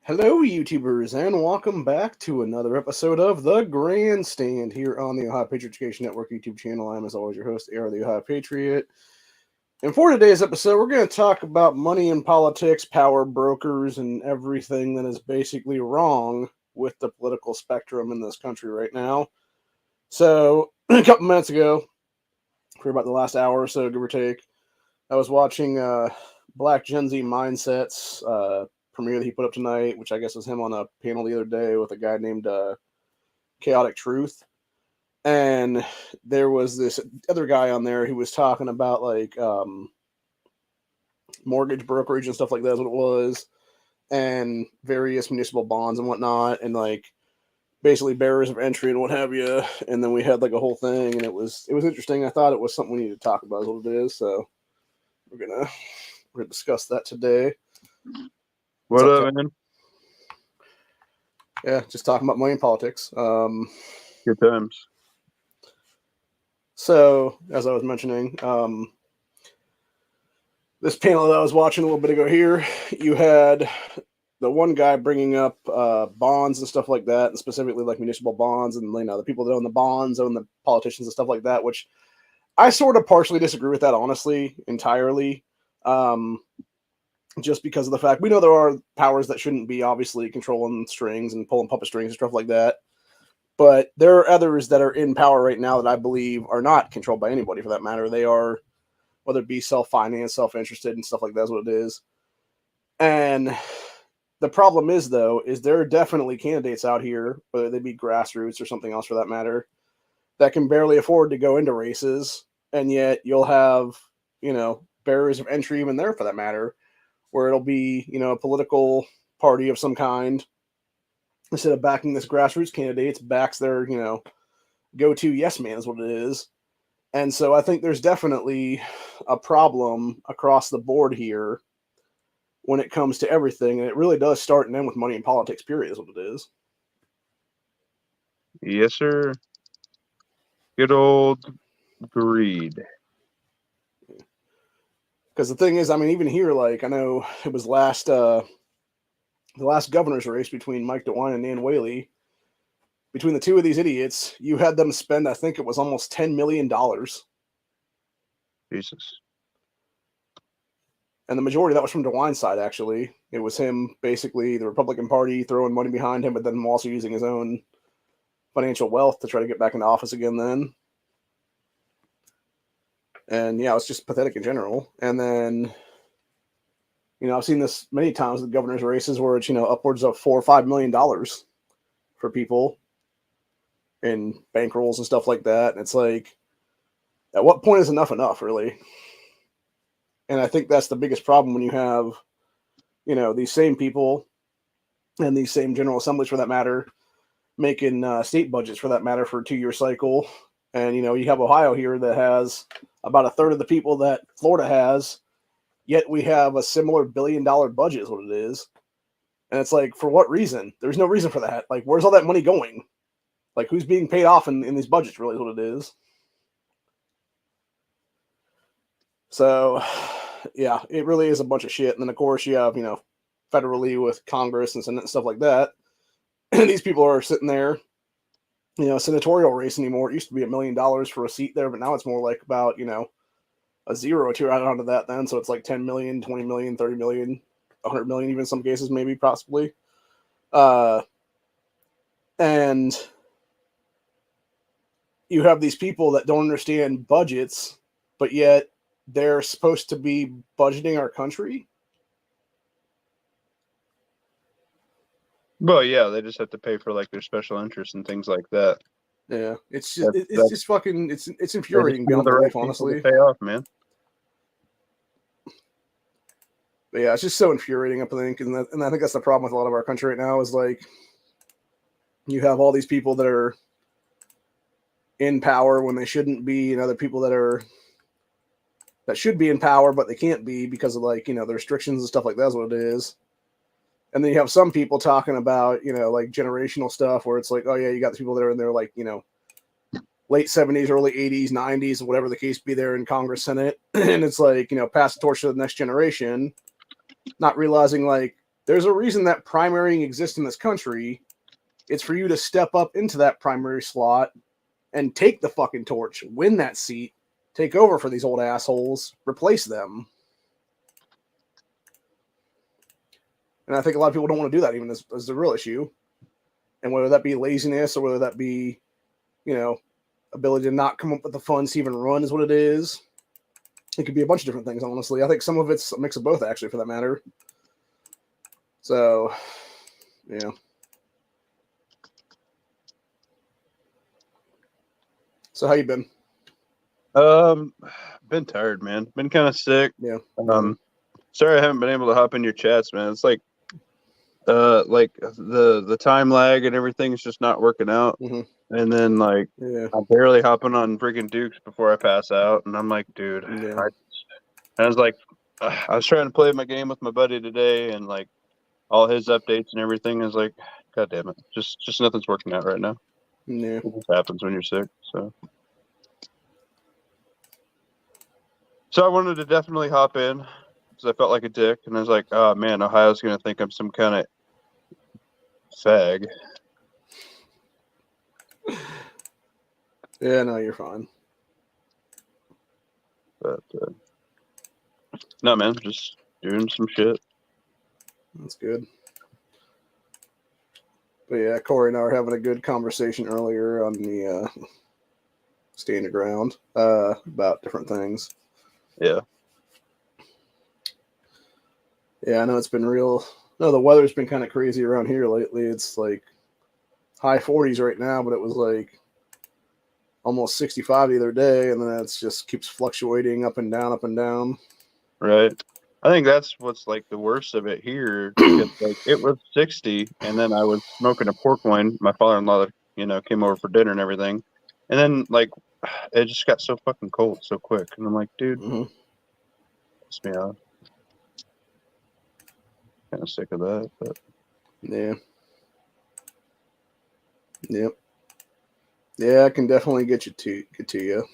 Hello, YouTubers, and welcome back to another episode of The Grandstand here on the Ohio Patriot Education Network YouTube channel. I'm, as always, your host, Air the Ohio Patriot. And for today's episode, we're going to talk about money in politics, power brokers, and everything that is basically wrong with the political spectrum in this country right now. So, a couple minutes ago, for about the last hour or so, give or take, I was watching Black Gen Z Mindsets premiere that he put up tonight, which I guess was him on a panel the other day with a guy named Chaotic Truth. And there was this other guy on there who was talking about like mortgage brokerage and stuff like that is what it was, and various municipal bonds and whatnot, and like basically barriers of entry and what have you. And then we had like a whole thing, and it was interesting. I thought it was something we need to talk about, is what it is. So we're gonna discuss that today. What up, man? Yeah, just talking about money and politics. Good times. So, as I was mentioning, this panel that I was watching a little bit ago here, you had the one guy bringing up bonds and stuff like that, and specifically like municipal bonds, and the people that own the bonds own the politicians and stuff like that, which I sort of partially disagree with that, honestly, entirely. Just because of the fact we know there are powers that shouldn't be obviously controlling strings and pulling puppet strings and stuff like that. But there are others that are in power right now that I believe are not controlled by anybody for that matter. They are, whether it be self-financed, self-interested, and stuff like that is what it is. And the problem is, though, is there are definitely candidates out here, whether they be grassroots or something else for that matter, that can barely afford to go into races. And yet you'll have, barriers of entry even there for that matter, where it'll be, a political party of some kind, instead of backing this grassroots candidate, backs their, go-to yes man is what it is. And so I think there's definitely a problem across the board here when it comes to everything. And it really does start and end with money in politics, period, is what it is. Yes, sir. Good old greed. Because the thing is, I mean, even here, like, I know it was the last governor's race between Mike DeWine and Nan Whaley. Between the two of these idiots, you had them spend, I think it was almost $10 million. Jesus. And the majority of that was from DeWine's side, actually. It was him, basically, the Republican Party throwing money behind him, but then also using his own financial wealth to try to get back into office again then. And yeah, it's just pathetic in general. And then, I've seen this many times with governor's races where it's, upwards of $4 or $5 million for people in bankrolls and stuff like that. And it's like, at what point is enough, really? And I think that's the biggest problem when you have, these same people and these same general assemblies for that matter, making state budgets for that matter for a 2-year cycle. And, you have Ohio here that has about a third of the people that Florida has, yet we have a similar $1 billion budget is what it is. And it's like, for what reason? There's no reason for that. Like, where's all that money going? Like, who's being paid off in these budgets really is what it is. So, yeah, it really is a bunch of shit. And then, of course, you have, federally with Congress and Senate and stuff like that. And these people are sitting there, senatorial race anymore. It used to be $1 million for a seat there, but now it's more like about, a zero or two added onto that then. So it's like 10 million, 20 million, 30 million, 100 million, even in some cases, maybe, possibly. And you have these people that don't understand budgets, but yet they're supposed to be budgeting our country. Well, yeah, they just have to pay for like their special interests and things like that. Yeah, it's just just fucking it's infuriating beyond belief, honestly. Pay off, man. But yeah, it's just so infuriating, I think, and I think that's the problem with a lot of our country right now is like you have all these people that are in power when they shouldn't be, and other people that should be in power but they can't be because of like the restrictions and stuff like that's what it is. And then you have some people talking about like generational stuff where it's like, oh yeah, you got the people that are in there like late 70s, early 80s, 90s, whatever the case be there in Congress, Senate, and it's like pass the torch to the next generation, not realizing like there's a reason that primarying exists in this country. It's for you to step up into that primary slot and take the fucking torch, win that seat, take over for these old assholes, replace them. And I think a lot of people don't want to do that, even as the real issue. And whether that be laziness or whether that be, ability to not come up with the funds to even run is what it is. It could be a bunch of different things, honestly. I think some of it's a mix of both, actually, for that matter. So, yeah. So how you been? Been tired, man. Been kind of sick. Yeah. Sorry I haven't been able to hop in your chats, man. It's like the time lag and everything is just not working out. Mm-hmm. And then I'm barely hopping on freaking Dukes before I pass out, and I'm like, dude, Yeah. I was like, I was trying to play my game with my buddy today, and like all his updates and everything is like, god damn it, just nothing's working out right now. Yeah. It just happens when you're sick. So I wanted to definitely hop in because I felt like a dick, and I was like, oh man, Ohio's gonna think I'm some kind of fag. Yeah, no, you're fine. But no, man, just doing some shit. That's good. But yeah, Corey and I were having a good conversation earlier on the Stand Your Ground about different things. Yeah. Yeah, I know it's been real. No, the weather's been kind of crazy around here lately. It's like high 40s right now, but it was like almost 65 the other day, and then it just keeps fluctuating up and down, up and down. Right. I think that's what's like the worst of it here, because like it was 60, and then I was smoking a pork loin. My father-in-law, came over for dinner and everything, and then like it just got so fucking cold so quick, and I'm like, dude, piss me off. Kind of sick of that, but yeah, yep, yeah, I can definitely get to you.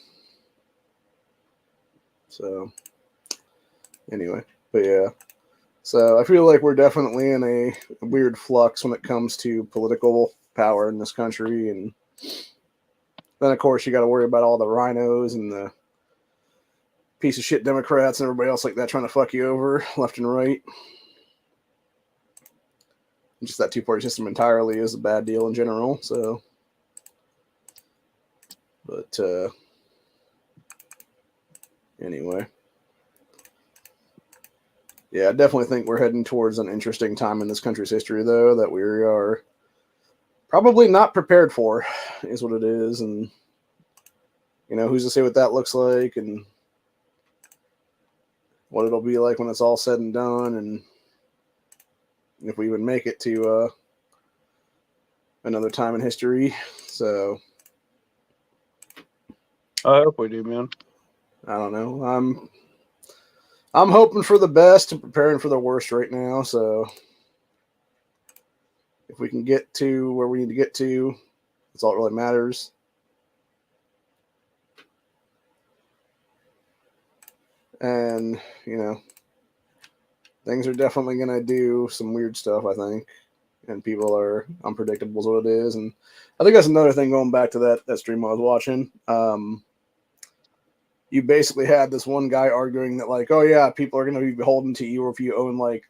So anyway, but yeah. So I feel like we're definitely in a weird flux when it comes to political power in this country. And then, of course, you got to worry about all the rhinos and the piece of shit Democrats and everybody else like that trying to fuck you over left and right. Just that two-party system entirely is a bad deal in general. So, but anyway. Yeah, I definitely think we're heading towards an interesting time in this country's history, though, that we are probably not prepared for, is what it is. And, who's to say what that looks like and what it'll be like when it's all said and done, and if we even make it to another time in history. So I hope we do, man. I don't know. I'm hoping for the best and preparing for the worst right now. So if we can get to where we need to get to, that's all that really matters. And, things are definitely going to do some weird stuff, I think. And people are unpredictable is what it is. And I think that's another thing going back to that stream I was watching. You basically had this one guy arguing that, like, oh, yeah, people are going to be beholden to you if you own, like,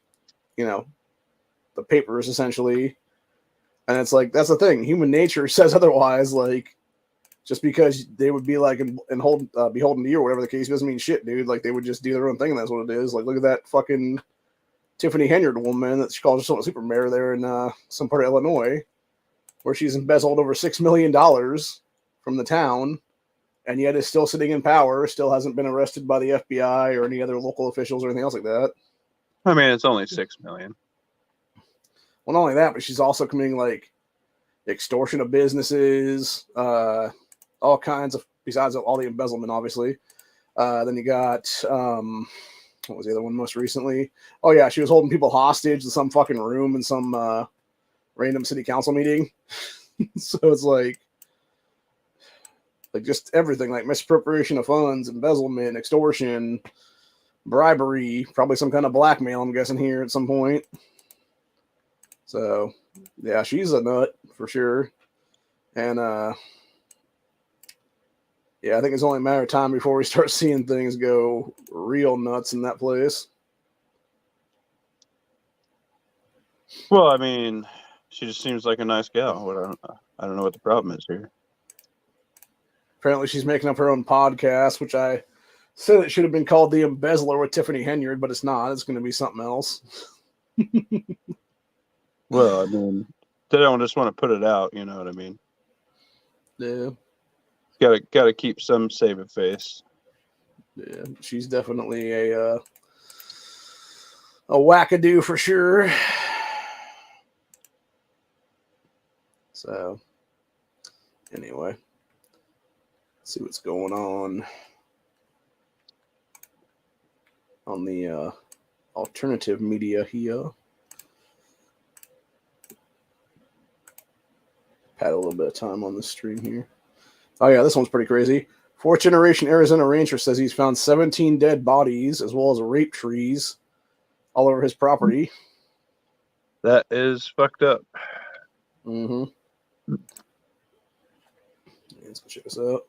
the papers, essentially. And it's like, that's the thing. Human nature says otherwise. Like, just because they would be, like, beholden to you or whatever the case doesn't mean shit, dude. Like, they would just do their own thing, and that's what it is. Like, look at that fucking Tiffany Henyard woman that she calls herself a super mayor there in some part of Illinois, where she's embezzled over $6 million from the town, and yet is still sitting in power, still hasn't been arrested by the FBI or any other local officials or anything else like that. I mean, it's only $6 million. Well, not only that, but she's also committing, like, extortion of businesses, all kinds of, besides all the embezzlement, obviously. Then you got, what was the other one most recently? Oh, yeah, she was holding people hostage in some fucking room in some random city council meeting. So it's like just everything, like misappropriation of funds, embezzlement, extortion, bribery, probably some kind of blackmail, I'm guessing, here at some point. So, yeah, she's a nut for sure. And yeah, I think it's only a matter of time before we start seeing things go real nuts in that place. Well, I mean, she just seems like a nice gal. I don't know what the problem is here. Apparently, she's making up her own podcast, which I said it should have been called The Embezzler with Tiffany Henyard, but it's not. It's going to be something else. Well, I mean, they don't just want to put it out. You know what I mean? Yeah. Got to keep some saving face. Yeah, she's definitely a wackadoo for sure. So, anyway, let's see what's going on the alternative media here. Had a little bit of time on this stream here. Oh yeah, this one's pretty crazy. Fourth generation Arizona rancher says he's found 17 dead bodies as well as rape trees all over his property. That is fucked up. Mm-hmm. Let's go check this out.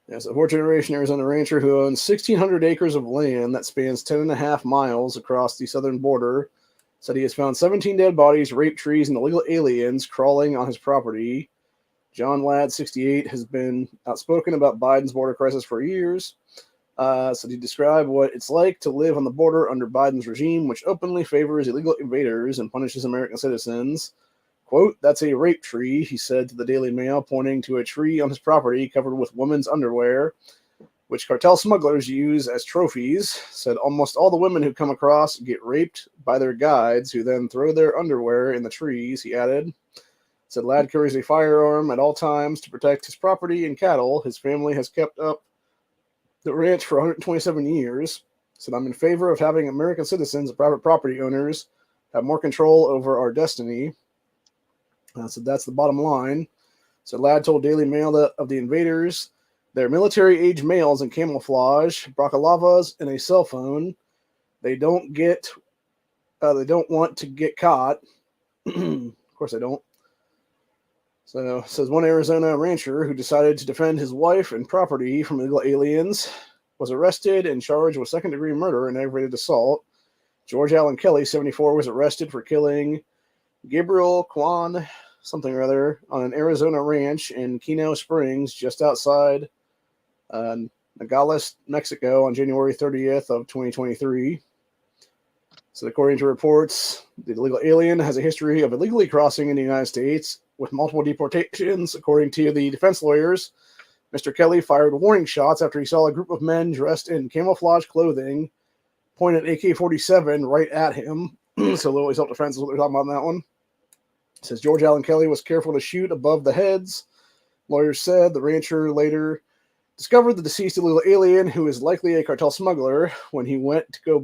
Yeah, so fourth generation Arizona rancher who owns 1,600 acres of land that spans 10.5 miles across the southern border said he has found 17 dead bodies, rape trees, and illegal aliens crawling on his property. John Ladd, 68, has been outspoken about Biden's border crisis for years. So he described what it's like to live on the border under Biden's regime, which openly favors illegal invaders and punishes American citizens. Quote, "That's a rape tree," he said to the Daily Mail, pointing to a tree on his property covered with women's underwear, which cartel smugglers use as trophies. Said almost all the women who come across get raped by their guides, who then throw their underwear in the trees, he added. Said Ladd carries a firearm at all times to protect his property and cattle. His family has kept up the ranch for 127 years. Said, "I'm in favor of having American citizens and private property owners have more control over our destiny." Said that's the bottom line. Said Ladd told Daily Mail that of the invaders, they're military-age males in camouflage, bakalavas, and a cell phone. They don't want to get caught. Of course they don't. So, says one Arizona rancher who decided to defend his wife and property from illegal aliens was arrested and charged with second-degree murder and aggravated assault. George Allen Kelly, 74, was arrested for killing Gabriel Kwan, something or other, on an Arizona ranch in Keno Springs, just outside Nogales, Mexico, on January 30th of 2023. So, according to reports, the illegal alien has a history of illegally crossing in the United States with multiple deportations. According to the defense lawyers, Mr. Kelly fired warning shots after he saw a group of men dressed in camouflage clothing point an AK-47 right at him. So, Lilly self-defense is what they're talking about in that one. It says George Allen Kelly was careful to shoot above the heads. Lawyers said the rancher later discovered the deceased illegal alien, who is likely a cartel smuggler, when he went to go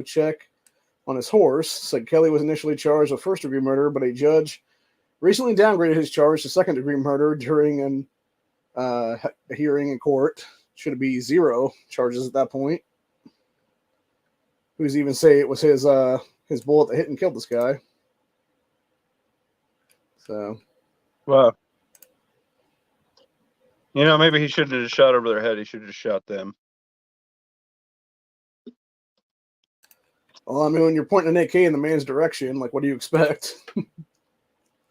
check on his horse. Said Kelly was initially charged with first-degree murder, but a judge recently downgraded his charge to second-degree murder during a hearing in court. Should it be 0 charges at that point? Who's even say it was his bullet that hit and killed this guy? So, Well, you know, maybe he shouldn't have just shot over their head. He should have just shot them. well, I mean, when you're pointing an AK in the man's direction, like, what do you expect?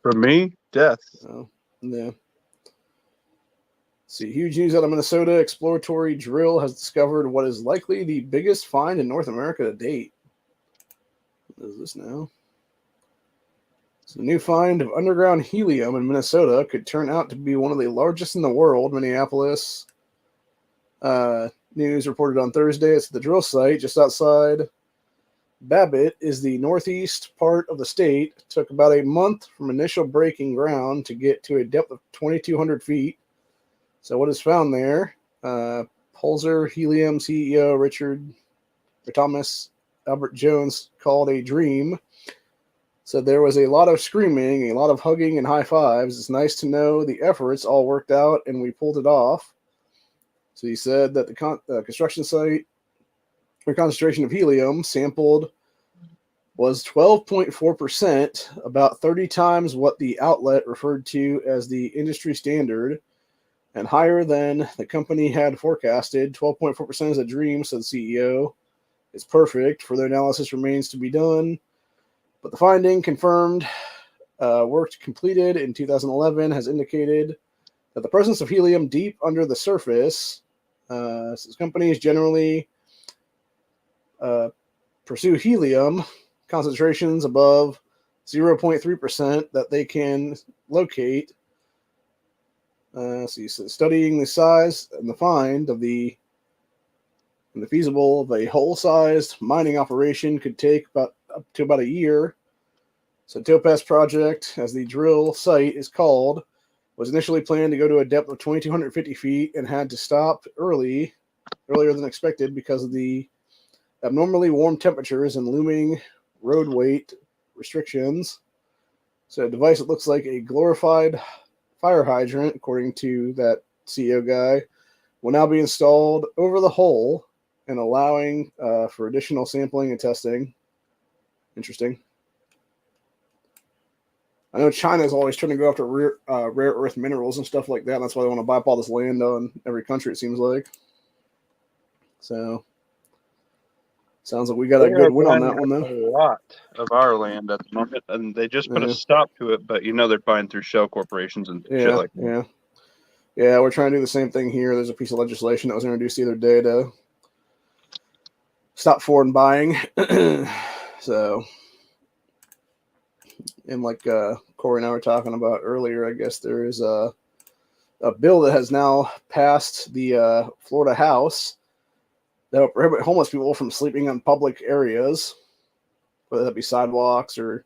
From me, death. So, yeah. See, huge news out of Minnesota. Exploratory drill has discovered what is likely the biggest find in North America to date. What is this now? So, a new find of underground helium in Minnesota could turn out to be one of the largest in the world. Minneapolis News reported on Thursday. It's at the drill site just outside Babbitt, is the northeast part of the state. It took about a month from initial breaking ground to get to a depth of 2,200 feet. So what is found there? Pulsar Helium CEO Richard Thomas Albert Jones called a dream. Said there was a lot of screaming, a lot of hugging and high fives. It's nice to know the efforts all worked out and we pulled it off. So he said that the construction site or concentration of helium sampled was 12.4%, about 30 times what the outlet referred to as the industry standard, and higher than the company had forecasted. 12.4% is a dream, said the CEO. It's perfect. Further analysis remains to be done, but the finding confirmed work completed in 2011 has indicated that the presence of helium deep under the surface, says companies generally pursue helium concentrations above 0.3% that they can locate. So studying the size and the find of the feasible of a whole-sized mining operation could take up to about a year. So Topaz Project, as the drill site is called, was initially planned to go to a depth of 2,250 feet and had to stop earlier than expected because of the abnormally warm temperatures and looming road weight restrictions. So a device that looks like a glorified fire hydrant, according to that CEO guy, will now be installed over the hole and allowing for additional sampling and testing. Interesting. I know China is always trying to go after rare earth minerals and stuff like that. And that's why they want to buy up all this land on every country, it seems like. So, sounds like we got a good win on that one, though. A lot of our land at the moment, and they just put a stop to it, but they're buying through shell corporations and shit like that. Yeah, we're trying to do the same thing here. There's a piece of legislation that was introduced the other day to stop foreign buying. So, and like Corey and I were talking about earlier, I guess there is a bill that has now passed the Florida House that will prohibit homeless people from sleeping on public areas, whether that be sidewalks or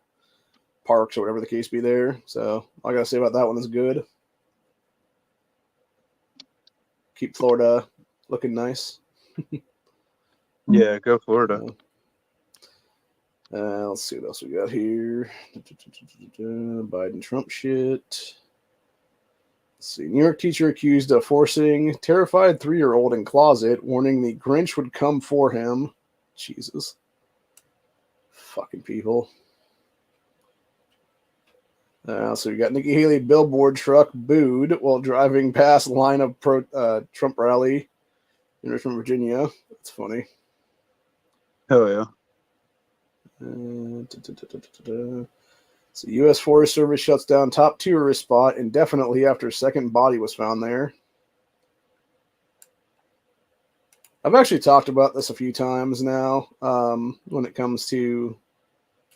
parks or whatever the case be there. So all I got to say about that one is good. Keep Florida looking nice. Yeah, go Florida. Let's see what else we got here. Biden-Trump shit. Let's see. New York teacher accused of forcing terrified 3-year-old in closet, warning the Grinch would come for him. Jesus. Fucking people. So we got Nikki Haley billboard truck booed while driving past line of Trump rally in Richmond, Virginia. That's funny. Oh, yeah. So U.S. Forest Service shuts down top tourist spot indefinitely after second body was found there. I've actually talked about this a few times now when it comes to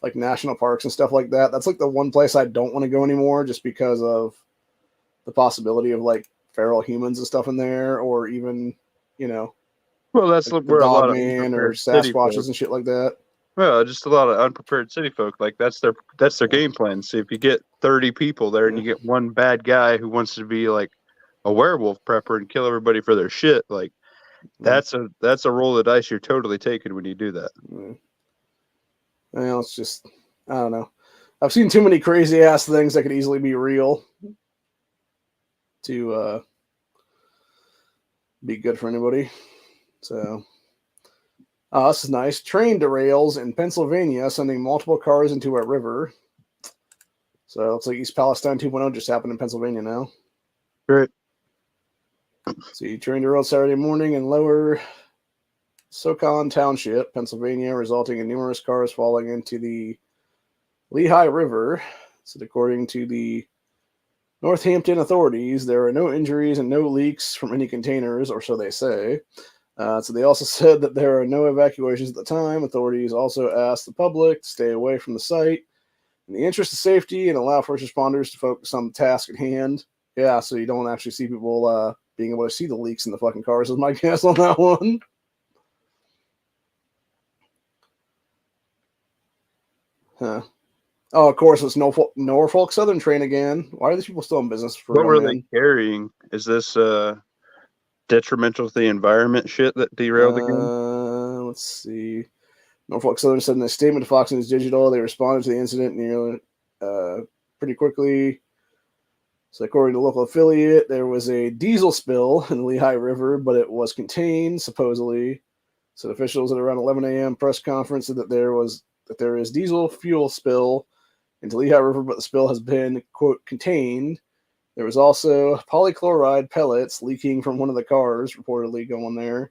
like national parks and stuff like that. That's like the one place I don't want to go anymore just because of the possibility of like feral humans and stuff in there, or even, well, that's like where the a lot dog of man or Sasquatches and shit like that. Well, just a lot of unprepared city folk. Like that's their game plan. See, if you get 30 people there and you get one bad guy who wants to be like a werewolf prepper and kill everybody for their shit, like that's a roll of dice you're totally taking when you do that. Well, it's just, I don't know. I've seen too many crazy ass things that could easily be real to be good for anybody. So, this is nice. Train derails in Pennsylvania, sending multiple cars into a river. So it looks like East Palestine 2.0 just happened in Pennsylvania now. Great. See, train derailed Saturday morning in Lower Socon Township, Pennsylvania, resulting in numerous cars falling into the Lehigh River. So according to the Northampton authorities, there are no injuries and no leaks from any containers, or so they say. So they also said that there are no evacuations at the time. Authorities also asked the public to stay away from the site in the interest of safety and allow first responders to focus on the task at hand. Yeah, so you don't actually see people being able to see the leaks in the fucking cars, is my guess on that one. Huh. Oh, of course, it's Norfolk Southern train again. Why are these people still in business for What real, were they carrying? Is this detrimental to the environment shit that derailed again? Let's see. Norfolk Southern said in a statement to Fox News Digital they responded to the incident nearly pretty quickly. So according to the local affiliate, there was a diesel spill in the Lehigh River, but it was contained, supposedly. So officials at around 11 a.m. press conference said that there was that there is diesel fuel spill into Lehigh River, but the spill has been, quote, contained. There was also polychloride pellets leaking from one of the cars, reportedly going there.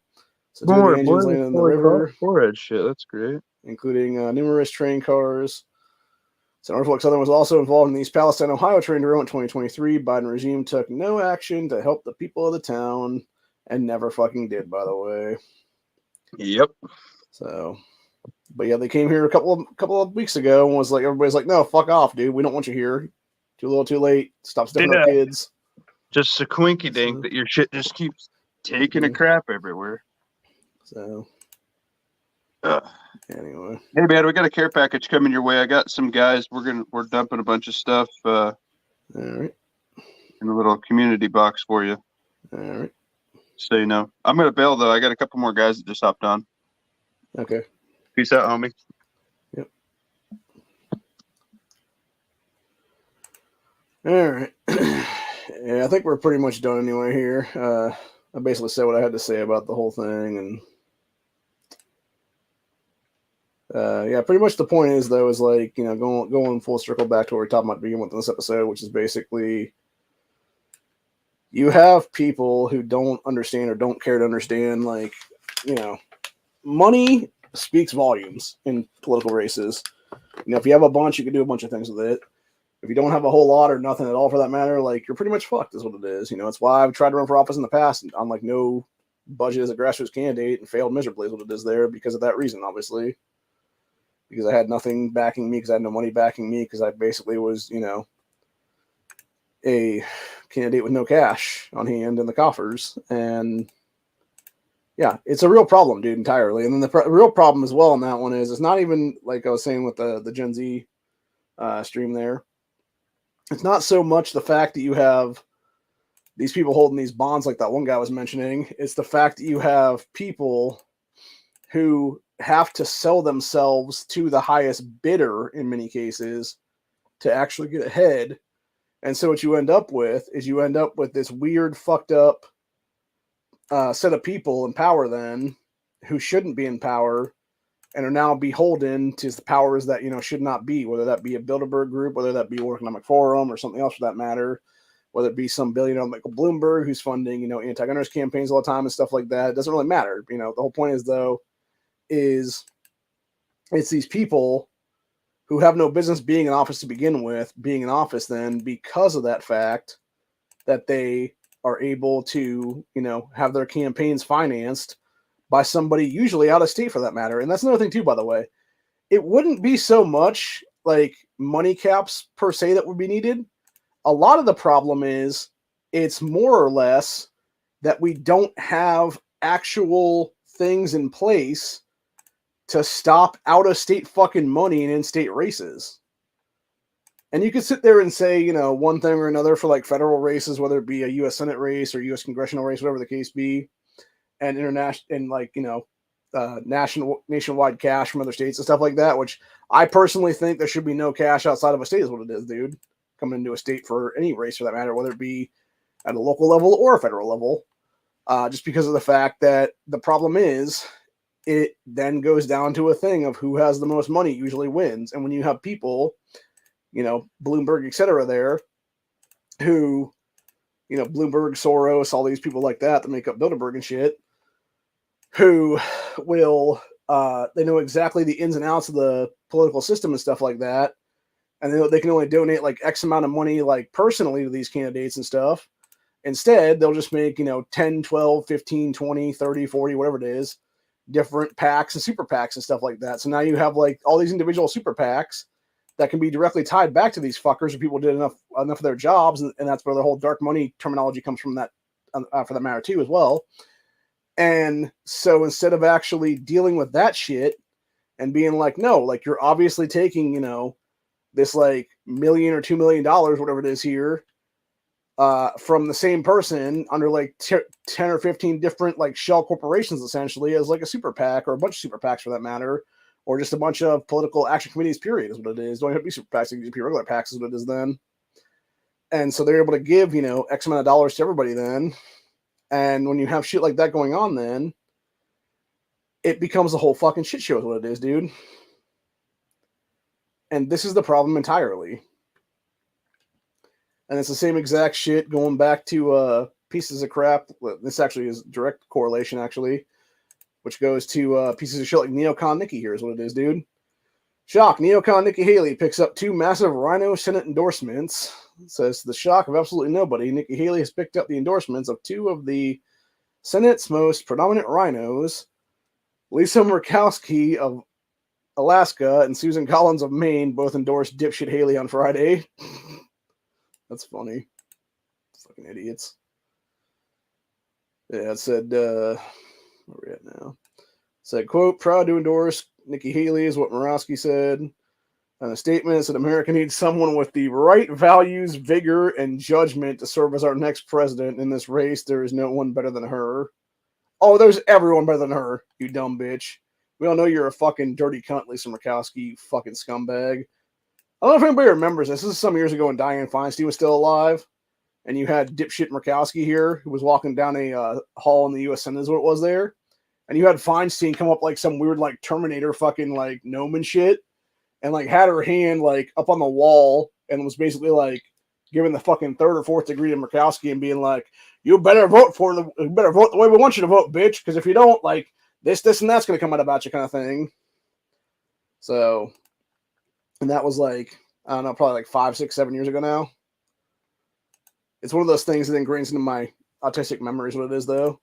So two of the engines landed in the river. Chloride shit, that's great. Including numerous train cars. So Norfolk Southern was also involved in the East Palestine, Ohio train derailment in 2023. Biden regime took no action to help the people of the town, and never fucking did, by the way. Yep. So, but yeah, they came here a couple of weeks ago and was like, everybody's like, no, fuck off, dude. We don't want you here. Too little, too late. Stop stiffing our kids. Just a quinky dink that your shit just keeps taking a crap everywhere. So, anyway. Hey man, we got a care package coming your way. I got some guys. We're dumping a bunch of stuff all right, in a little community box for you. All right. So you know. I'm gonna bail though. I got a couple more guys that just hopped on. Okay. Peace out, homie. Yep. All right. Yeah, I think we're pretty much done anyway here. I basically said what I had to say about the whole thing, and yeah, pretty much the point is though is like, you know, going full circle back to what we were talking about to begin with in this episode, which is basically you have people who don't understand or don't care to understand, like, you know, money speaks volumes in political races. You know, if you have a bunch, you can do a bunch of things with it. If you don't have a whole lot or nothing at all for that matter, like, you're pretty much fucked is what it is. You know, it's why I've tried to run for office in the past and on like no budget as a grassroots candidate and failed miserably is what it is there because of that reason, obviously. Because I had nothing backing me, because I had no money backing me, because I basically was, you know, a candidate with no cash on hand in the coffers. And yeah, it's a real problem, dude, entirely. And then the real problem as well on that one is it's not even like I was saying with the Gen Z stream there. It's not so much the fact that you have these people holding these bonds like that one guy was mentioning. It's the fact that you have people who have to sell themselves to the highest bidder in many cases to actually get ahead. And so what you end up with is you end up with this weird fucked up set of people in power then who shouldn't be in power and are now beholden to the powers that, you know, should not be, whether that be a Bilderberg group, whether that be World Economic Forum or something else for that matter, whether it be some billionaire like Michael Bloomberg who's funding, you know, anti-gunners campaigns all the time and stuff like that. It doesn't really matter. You know, the whole point is though, is it's these people who have no business being in office to begin with, being in office then because of that fact that they are able to, you know, have their campaigns financed by somebody usually out of state for that matter. And that's another thing too, by the way. It wouldn't be so much like money caps per se that would be needed. A lot of the problem is it's more or less that we don't have actual things in place to stop out-of-state fucking money in in-state races. And you could sit there and say, you know, one thing or another for like federal races, whether it be a U.S. Senate race or U.S. congressional race, whatever the case be, and international and like, you know, nationwide cash from other states and stuff like that, which I personally think there should be no cash outside of a state is what it is, dude. Coming into a state for any race for that matter, whether it be at a local level or a federal level, just because of the fact that the problem is it then goes down to a thing of who has the most money usually wins. And when you have people, you know, Bloomberg, et cetera, there, who, you know, Bloomberg, Soros, all these people like that make up Bilderberg and shit, who will, they know exactly the ins and outs of the political system and stuff like that. And they can only donate like X amount of money, like personally to these candidates and stuff. Instead, they'll just make, you know, 10, 12, 15, 20, 30, 40, whatever it is, different PACs and super PACs and stuff like that. So now you have like all these individual super PACs that can be directly tied back to these fuckers, or people did enough of their jobs, and that's where the whole dark money terminology comes from, that for that matter too as well. And so instead of actually dealing with that shit and being like, no, like you're obviously taking, you know, this like $1 million or $2 million, whatever it is here, from the same person under like 10 or 15 different like shell corporations, essentially, as like a super PAC or a bunch of super PACs for that matter, or just a bunch of political action committees, period, is what it is. Don't have to be super PACs, it can be regular PACs, is what it is then. And so they're able to give, you know, X amount of dollars to everybody then. And when you have shit like that going on, then it becomes a whole fucking shit show, is what it is, dude. And this is the problem entirely. And it's the same exact shit going back to pieces of crap. This actually is direct correlation, actually, which goes to pieces of shit like neocon Nikki here is what it is, dude. Shock, neocon Nikki Haley picks up 2 massive Rhino Senate endorsements. It says, the shock of absolutely nobody, Nikki Haley has picked up the endorsements of 2 of the Senate's most predominant rhinos, Lisa Murkowski of Alaska and Susan Collins of Maine both endorsed dipshit Haley on Friday. That's funny. Fucking idiots. Yeah, it said, where are we at now? It said, quote, proud to endorse Nikki Haley is what Murawski said. And a statement said, America needs someone with the right values, vigor, and judgment to serve as our next president. In this race, there is no one better than her. Oh, there's everyone better than her, you dumb bitch. We all know you're a fucking dirty cunt, Lisa Murkowski, you fucking scumbag. I don't know if anybody remembers this. This is some years ago when Dianne Feinstein was still alive. And you had dipshit Murkowski here, who was walking down a hall in the U.S. Senate is what it was there. And you had Feinstein come up like some weird like Terminator fucking like gnome and shit. And like had her hand like up on the wall and was basically like giving the fucking 3rd or 4th degree to Murkowski and being like, you better vote the way we want you to vote, bitch. Because if you don't, like, this, and that's going to come out about you kind of thing. So, and that was like, I don't know, probably like 5, 6, 7 years ago now. It's one of those things that ingrains into my autistic memories what it is, though.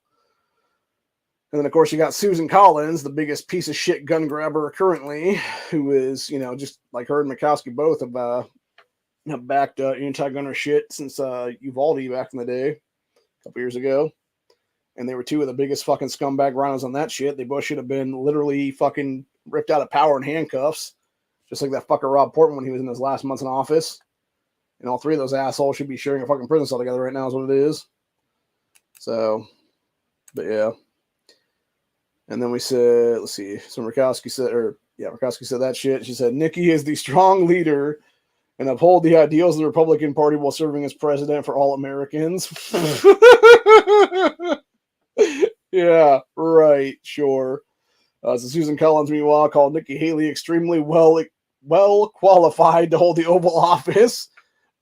And then, of course, you got Susan Collins, the biggest piece of shit gun grabber currently, who is, you know, just like her and Murkowski both have backed anti-gunner shit since Uvalde back in the day, a couple years ago. And they were 2 of the biggest fucking scumbag rhinos on that shit. They both should have been literally fucking ripped out of power in handcuffs, just like that fucker Rob Portman when he was in his last months in office. And all 3 of those assholes should be sharing a fucking prison cell together right now is what it is. So, but yeah. And then we said, let's see, so Murkowski said that shit. She said, Nikki is the strong leader and uphold the ideals of the Republican Party while serving as president for all Americans. Yeah, right, sure. So Susan Collins, meanwhile, called Nikki Haley extremely well qualified to hold the Oval Office.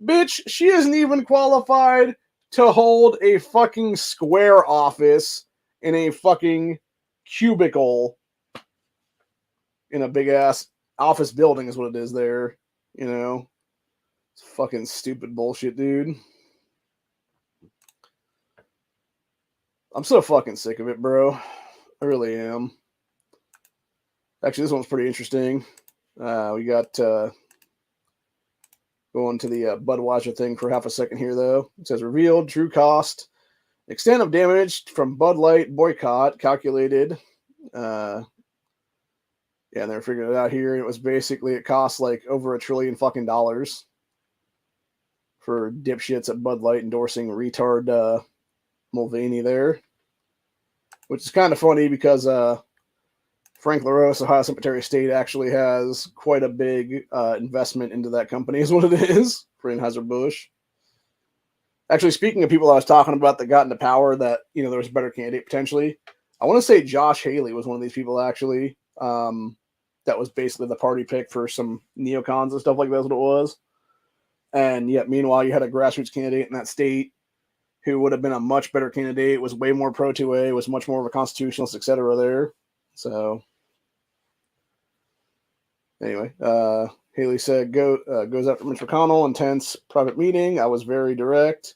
Bitch, she isn't even qualified to hold a fucking square office in a fucking cubicle in a big ass office building is what it is there, you know. It's fucking stupid bullshit, dude. I'm so fucking sick of it, bro. I really am. Actually, this one's pretty interesting. We got going to the Budweiser thing for half a second here, though. It says, revealed true cost, extent of damage from Bud Light boycott calculated. Yeah, and they're figuring it out here. It was basically, it cost like over $1 trillion fucking dollars for dipshits at Bud Light endorsing retard Mulvaney there, which is kind of funny because Frank LaRose, Ohio Secretary of State, actually has quite a big investment into that company is what it is for Anheuser-Busch. Actually, speaking of people I was talking about that got into power that, you know, there was a better candidate potentially, I want to say Josh Haley was one of these people actually that was basically the party pick for some neocons and stuff like that's what it was. And yet, meanwhile, you had a grassroots candidate in that state who would have been a much better candidate, was way more pro-2A, was much more of a constitutionalist, etc. there. So, anyway, Haley said, goes after Mitch McConnell, intense private meeting. I was very direct.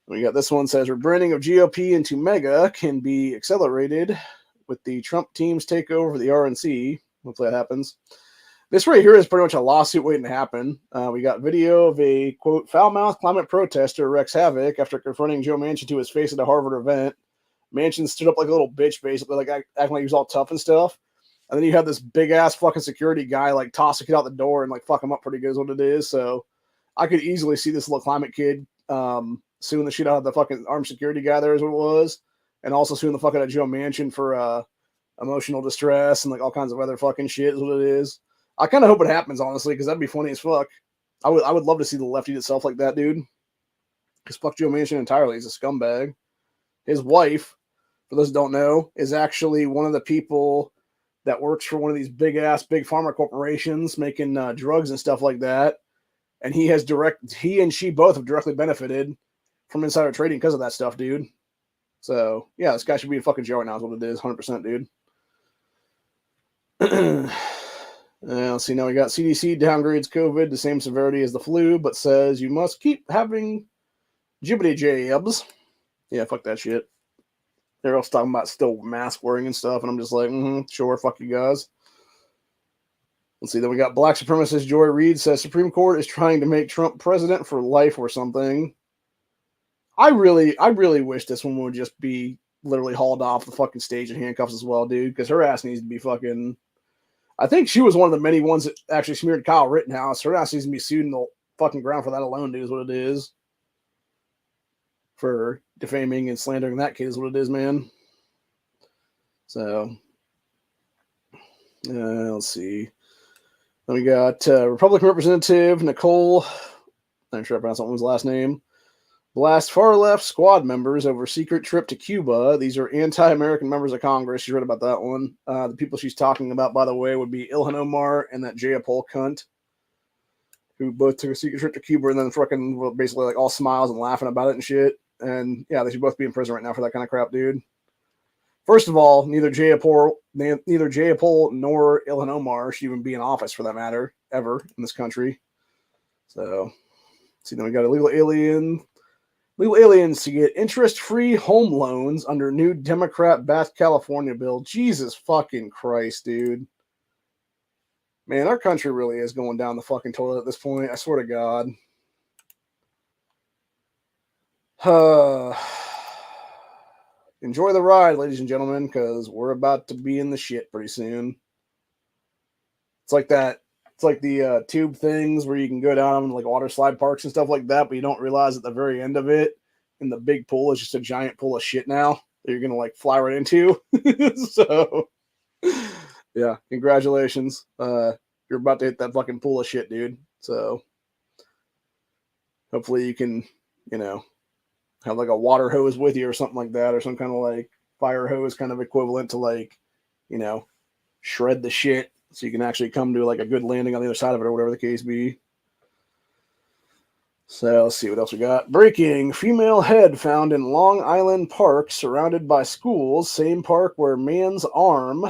We got this one, says, rebranding of GOP into MEGA can be accelerated with the Trump team's takeover of the RNC. Hopefully that happens. This right here is pretty much a lawsuit waiting to happen. We got video of a, quote, foul-mouthed climate protester wreaks havoc after confronting Joe Manchin to his face at a Harvard event. Manchin stood up like a little bitch, basically, like acting like he was all tough and stuff. And then you have this big-ass fucking security guy, like, toss a kid out the door and, like, fuck him up pretty good is what it is. So I could easily see this little climate kid suing the shit out of the fucking armed security guy there is what it was. And also suing the fuck out of Joe Manchin for emotional distress and, like, all kinds of other fucking shit is what it is. I kind of hope it happens, honestly, because that'd be funny as fuck. I would love to see the left eat itself like that, dude. Because fuck Joe Manchin entirely. He's a scumbag. His wife, for those who don't know, is actually one of the people that works for one of these big pharma corporations making drugs and stuff like that. And he and she both have directly benefited from insider trading because of that stuff, dude. So yeah, this guy should be in fucking jail right now is what it is, 100%, dude. Let's see, now we got CDC downgrades COVID the same severity as the flu, but says you must keep having jibbity jabs. Yeah, fuck that shit. They're also talking about still mask wearing and stuff, and I'm just like, sure, fuck you guys. Let's see, then we got black supremacist Joy Reid says Supreme Court is trying to make Trump president for life or something. I really wish this one would just be literally hauled off the fucking stage in handcuffs as well, dude, because her ass needs to be fucking... I think she was one of the many ones that actually smeared Kyle Rittenhouse. Her ass needs to be sued in the fucking ground for that alone, dude, is what it is. For defaming and slandering that kid is what it is, man. So, let's see. Then we got Republican Representative Nicole, I'm sure I pronounced someone's last name, blast far-left squad members over secret trip to Cuba. These are anti-American members of Congress. She read about that one. The people she's talking about, by the way, would be Ilhan Omar and that Jayapol cunt, who both took a secret trip to Cuba and then fucking basically like all smiles and laughing about it and shit. And yeah, they should both be in prison right now for that kind of crap, dude. First of all, neither Jayapol nor Ilhan Omar should even be in office for that matter, ever in this country. So, see, then we got illegal aliens to get interest-free home loans under new Democrat Bath California bill. Jesus fucking Christ, dude. Man, our country really is going down the fucking toilet at this point. I swear to God. Enjoy the ride, ladies and gentlemen, because we're about to be in the shit pretty soon. It's like that. It's like the tube things where you can go down like water slide parks and stuff like that, but you don't realize at the very end of it, in the big pool, is just a giant pool of shit now that you're gonna like fly right into. So, yeah, congratulations. You're about to hit that fucking pool of shit, dude. So, hopefully you can, have like a water hose with you or something like that, or some kind of like fire hose kind of equivalent to like, shred the shit so you can actually come to like a good landing on the other side of it or whatever the case be. So let's see what else we got. Breaking: female head found in Long Island Park surrounded by schools. Same park where man's arm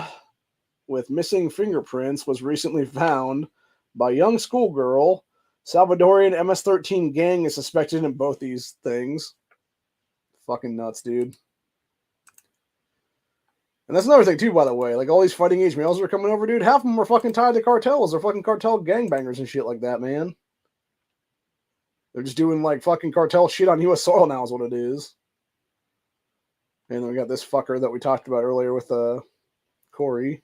with missing fingerprints was recently found by young schoolgirl. Salvadorian MS-13 gang is suspected in both these things. Fucking nuts, dude. And that's another thing, too, by the way. Like, all these fighting age males are coming over, dude. Half of them are fucking tied to cartels. They're fucking cartel gangbangers and shit like that, man. They're just doing, like, fucking cartel shit on U.S. soil now is what it is. And then we got this fucker that we talked about earlier with Corey.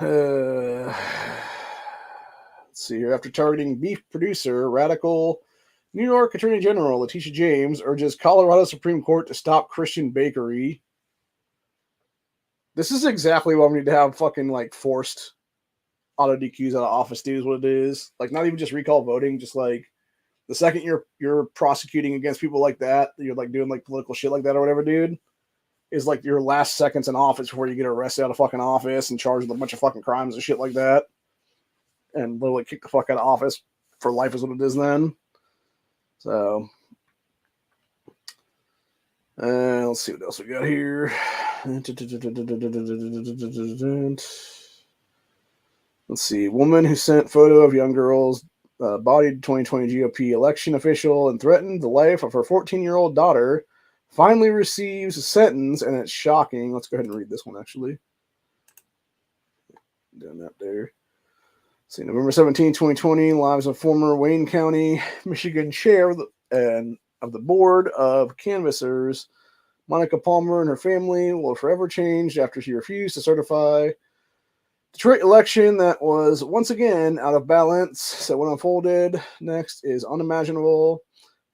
Let's see here. After targeting beef producer, radical New York Attorney General Letitia James urges Colorado Supreme Court to stop Christian bakery. This is exactly what we need to have fucking like forced auto DQs out of office, dude, is what it is. Like, not even just recall voting, just like the second you're prosecuting against people like that, you're like doing like political shit like that or whatever, dude, is like your last seconds in office before you get arrested out of fucking office and charged with a bunch of fucking crimes and shit like that. And literally kick the fuck out of office for life is what it is then. So, let's see what else we got here. Let's see. Woman who sent photo of young girl's bodied 2020 GOP election official and threatened the life of her 14-year-old daughter finally receives a sentence, and it's shocking. Let's go ahead and read this one, actually. Doing that there. See, November 17, 2020, lives of former Wayne County, Michigan chair of the board of canvassers, Monica Palmer, and her family will forever change after she refused to certify Detroit election that was once again out of balance. So what unfolded next is unimaginable.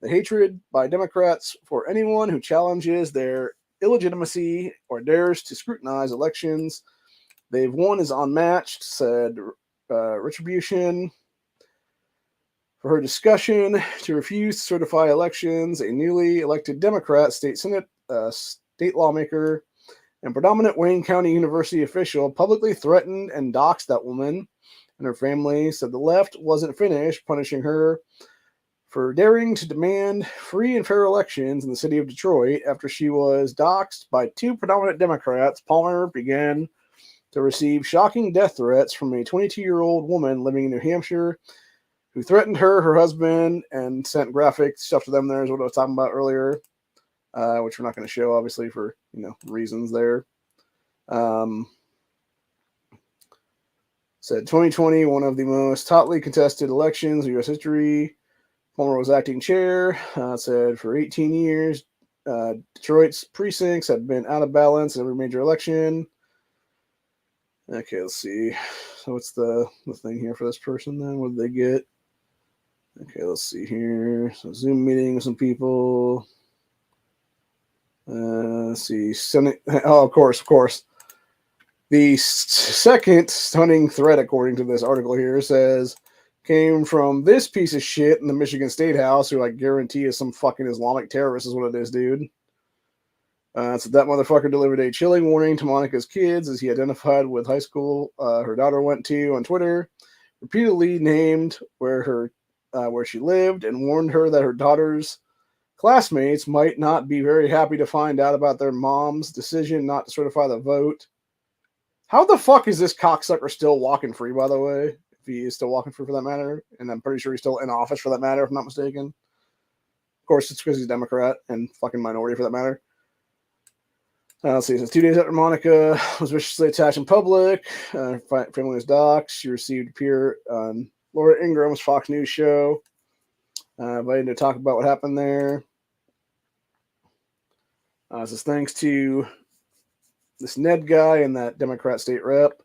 The hatred by Democrats for anyone who challenges their illegitimacy or dares to scrutinize elections they've won is unmatched, said Retribution. For her discussion to refuse to certify elections, a newly elected Democrat state lawmaker and predominant Wayne County University official publicly threatened and doxxed that woman and her family. Said the left wasn't finished punishing her for daring to demand free and fair elections in the city of Detroit after she was doxxed by two predominant Democrats. Palmer began to receive shocking death threats from a 22-year-old woman living in New Hampshire who threatened her, her husband, and sent graphic stuff to them. There is what I was talking about earlier, which we're not going to show, obviously, for reasons there. Said 2020, one of the most hotly contested elections in U.S. history. Palmer was acting chair. Said for 18 years, Detroit's precincts have been out of balance in every major election. Okay, let's see. So what's the thing here for this person then? What did they get? Okay, let's see here. So Zoom meeting with some people. Let's see. Oh, of course. The second stunning threat, according to this article here, says came from this piece of shit in the Michigan State House, who I guarantee is some fucking Islamic terrorist, is what it is, dude. So that motherfucker delivered a chilling warning to Monica's kids as he identified with high school her daughter went to on Twitter, repeatedly named where she lived, and warned her that her daughter's classmates might not be very happy to find out about their mom's decision not to certify the vote. How the fuck is this cocksucker still walking free, by the way? If he is still walking free for that matter. And I'm pretty sure he's still in office for that matter, if I'm not mistaken. Of course, it's because he's a Democrat and fucking minority for that matter. Let's see. Since 2 days after Monica was viciously attacked in public, her family was doxxed. She received to appear on Laura Ingram's Fox News show. Invited to talk about what happened there. Says thanks to this Ned guy and that Democrat state rep.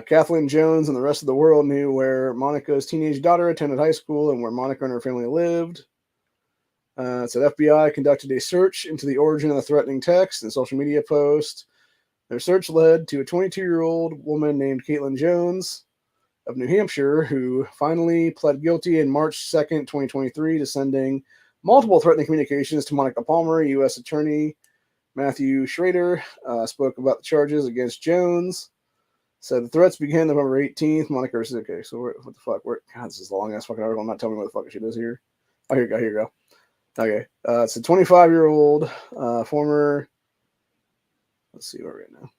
Kathleen Jones and the rest of the world knew where Monica's teenage daughter attended high school and where Monica and her family lived. It said FBI conducted a search into the origin of the threatening text and social media post. Their search led to a 22-year-old woman named Caitlin Jones of New Hampshire who finally pled guilty in March 2nd, 2023 to sending multiple threatening communications to Monica Palmer. U.S. Attorney Matthew Schrader spoke about the charges against Jones. Said the threats began November 18th. Monica said, okay, so what the fuck? God, this is a long ass fucking article. I'm not telling me what the fuck she does here. Oh, here you go. Okay. It's a 25-year-old former. Let's see where we're at now.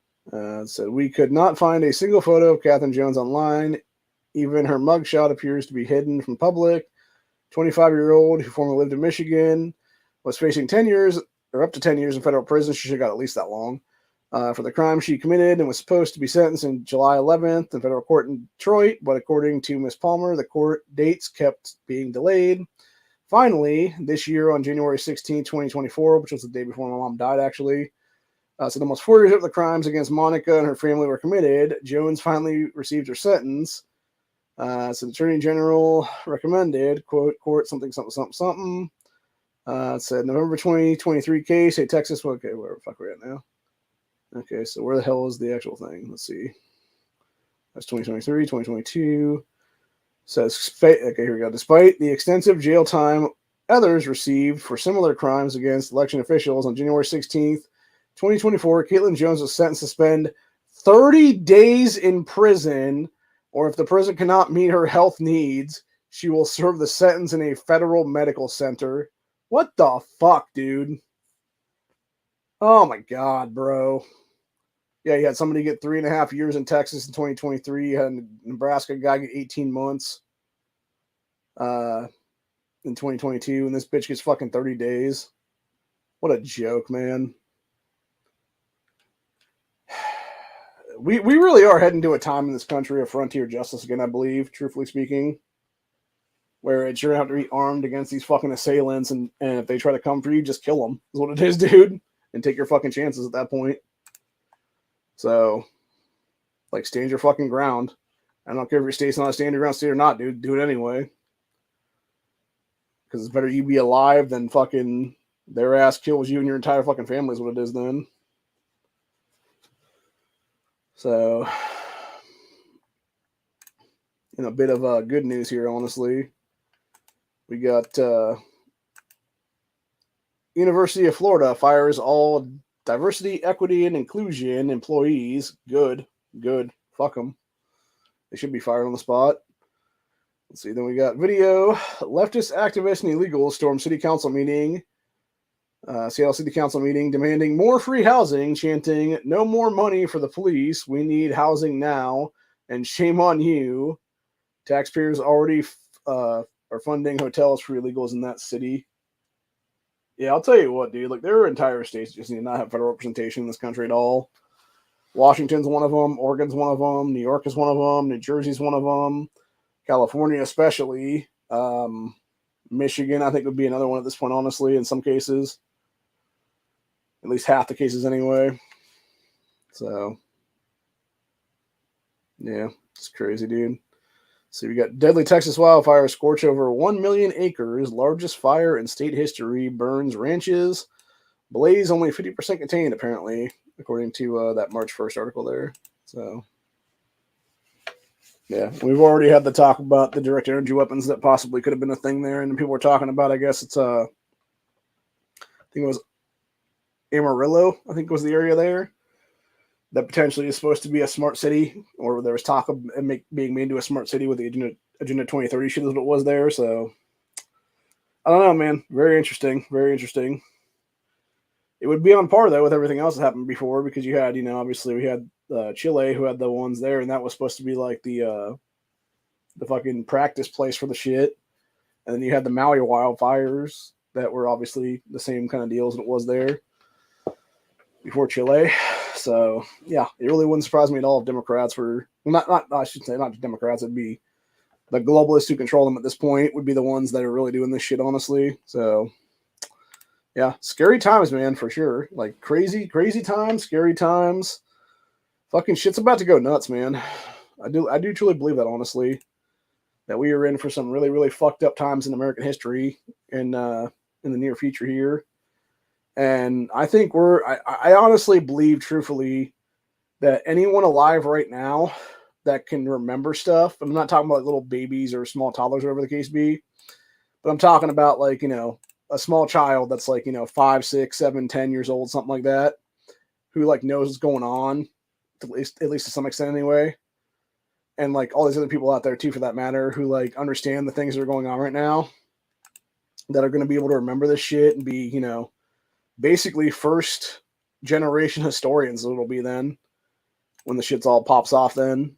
It said, we could not find a single photo of Catherine Jones online. Even her mugshot appears to be hidden from public. 25-year-old who formerly lived in Michigan was facing 10 years or up to 10 years in federal prison. She should have got at least that long for the crime she committed and was supposed to be sentenced in July 11th in federal court in Detroit. But according to Ms. Palmer, the court dates kept being delayed. Finally, this year on January 16, 2024, which was the day before my mom died, actually, so almost 4 years after the crimes against Monica and her family were committed, Jones finally received her sentence. So the Attorney General recommended, quote, court something. It said November 2023 case, a Texas, okay, where the fuck we're at now. Okay, so where the hell is the actual thing? Let's see. That's 2023, 2022. Says, okay, here we go. Despite the extensive jail time others received for similar crimes against election officials on January 16th, 2024, Caitlin Jones was sentenced to spend 30 days in prison, or if the prison cannot meet her health needs, she will serve the sentence in a federal medical center. What the fuck, dude? Oh my God, bro. Yeah, you had somebody get 3.5 years in Texas in 2023. You had a Nebraska guy get 18 months in 2022, and this bitch gets fucking 30 days. What a joke, man. We really are heading to a time in this country of frontier justice again, I believe, truthfully speaking, where it's you're going to have to be armed against these fucking assailants, and if they try to come for you, just kill them, is what it is, dude, and take your fucking chances at that point. So, like, stand your fucking ground. I don't care if your state's not a stand your ground state or not, dude. Do it anyway. Because it's better you be alive than fucking their ass kills you and your entire fucking family is what it is then. So, in a bit of good news here, honestly. We got University of Florida fires all Diversity, equity, and inclusion employees. Good. Fuck them. They should be fired on the spot. Let's see. Then we got video. Leftist activists and illegals storm city council meeting. Seattle City Council meeting demanding more free housing, chanting, "No more money for the police. We need housing now. And shame on you. Taxpayers already are funding hotels for illegals in that city." Yeah, I'll tell you what, dude. Like, there are entire states that just need to not have federal representation in this country at all. Washington's one of them. Oregon's one of them. New York is one of them. New Jersey's one of them. California, especially. Michigan, I think, would be another one at this point, honestly, in some cases. At least half the cases, anyway. So, yeah, it's crazy, dude. So we got deadly Texas wildfires scorch over 1 million acres, largest fire in state history, burns ranches, blaze only 50% contained, apparently, according to that March 1st article there. So, yeah, we've already had the talk about the direct energy weapons that possibly could have been a thing there, and people were talking about, I guess it's, I think it was Amarillo, I think was the area there, that potentially is supposed to be a smart city, or there was talk of it being made into a smart city with the Agenda 2030 shit is what it was there. So, I don't know, man. Very interesting. Very interesting. It would be on par, though, with everything else that happened before, because you had, obviously we had Chile, who had the ones there, and that was supposed to be like the fucking practice place for the shit. And then you had the Maui wildfires that were obviously the same kind of deal as it was there before Chile. So, yeah, it really wouldn't surprise me at all if Democrats were, well, I should say not Democrats, it'd be the globalists who control them at this point would be the ones that are really doing this shit, honestly. So, yeah, scary times, man, for sure. Like, crazy times, scary times. Fucking shit's about to go nuts, man. I do truly believe that, honestly, that we are in for some really, really fucked up times in American history in the near future here. And I think I honestly believe, truthfully, that anyone alive right now that can remember stuff, I'm not talking about like little babies or small toddlers, whatever the case be, but I'm talking about like, a small child that's like, 5, 6, 7, 10 years old, something like that, who like knows what's going on, at least to some extent anyway. And like all these other people out there too, for that matter, who like understand the things that are going on right now, that are going to be able to remember this shit and be, basically first generation historians. It'll be then when the shit's all pops off then.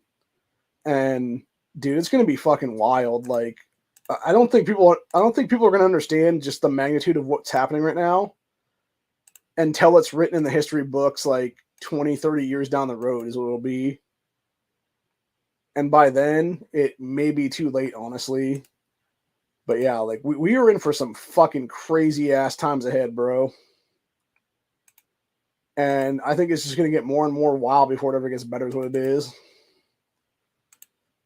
And dude, it's going to be fucking wild. Like, I don't think people are going to understand just the magnitude of what's happening right now until it's written in the history books like 20, 30 years down the road is what it'll be. And by then it may be too late, honestly. But yeah, like we are in for some fucking crazy ass times ahead, bro. And I think it's just going to get more and more wild before it ever gets better is what it is.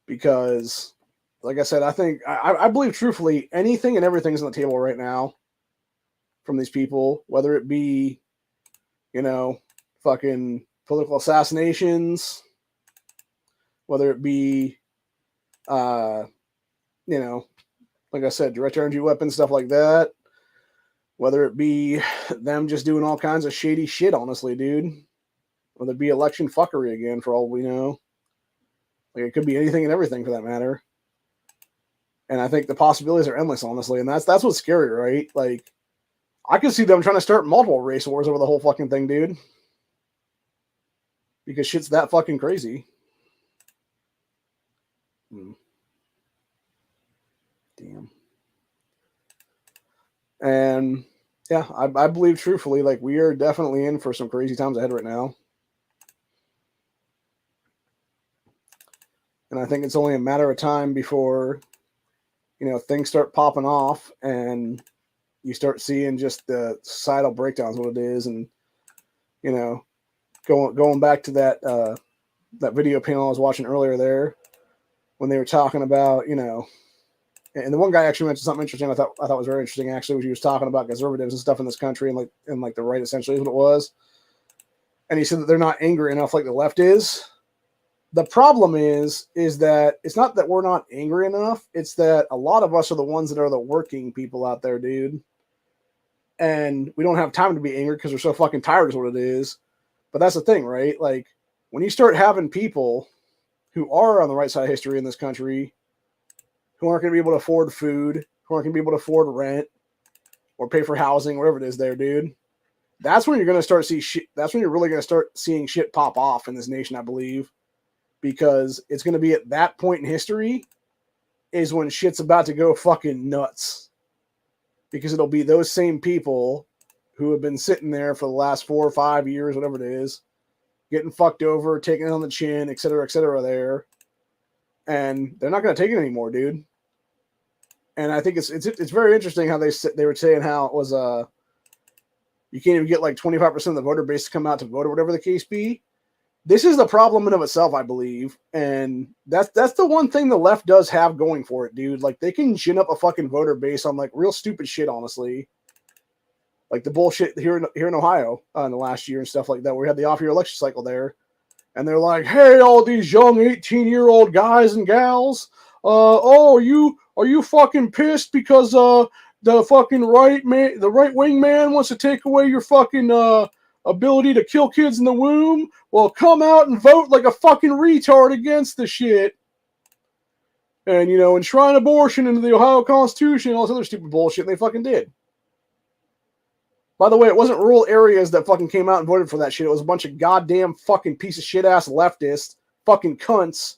Because, like I said, I believe truthfully anything and everything's on the table right now from these people, whether it be, fucking political assassinations, whether it be, like I said, direct energy weapons, stuff like that. Whether it be them just doing all kinds of shady shit, honestly, dude. Whether it be election fuckery again, for all we know. Like, it could be anything and everything, for that matter. And I think the possibilities are endless, honestly. And that's what's scary, right? Like, I could see them trying to start multiple race wars over the whole fucking thing, dude. Because shit's that fucking crazy. Damn. And yeah, I believe truthfully, like, we are definitely in for some crazy times ahead right now. And I think it's only a matter of time before, things start popping off and you start seeing just the societal breakdowns, what it is. And, going back to that video panel I was watching earlier there, when they were talking about, and the one guy actually mentioned something interesting. I thought was very interesting, actually, when he was talking about conservatives and stuff in this country and the right, essentially, is what it was. And he said that they're not angry enough like the left is. The problem is that it's not that we're not angry enough. It's that a lot of us are the ones that are the working people out there, dude. and we don't have time to be angry because we're so fucking tired is what it is. But that's the thing, right? Like, when you start having people who are on the right side of history in this country who aren't going to be able to afford food, who aren't going to be able to afford rent or pay for housing, whatever it is there, dude, that's when you're going to start see shit. That's when you're really going to start seeing shit pop off in this nation, I believe, because it's going to be at that point in history is when shit's about to go fucking nuts, because it'll be those same people who have been sitting there for the last 4 or 5 years, whatever it is, getting fucked over, taking it on the chin, et cetera, there, and they're not going to take it anymore, dude. And I think it's very interesting how they were saying how it was you can't even get like 25% of the voter base to come out to vote or whatever the case be. This is the problem in of itself, I believe, and that's the one thing the left does have going for it, dude. Like, they can gin up a fucking voter base on like real stupid shit, honestly, like the bullshit here in Ohio in the last year and stuff like that, where we had the off-year election cycle there, and they're like, "Hey, all these young 18-year-old guys and gals, are you fucking pissed because the fucking the right wing man wants to take away your fucking ability to kill kids in the womb? Well, come out and vote like a fucking retard against the shit, and enshrine abortion into the Ohio Constitution and all this other stupid bullshit." And they fucking did. By the way, it wasn't rural areas that fucking came out and voted for that shit. It was a bunch of goddamn fucking piece of shit ass leftists, fucking cunts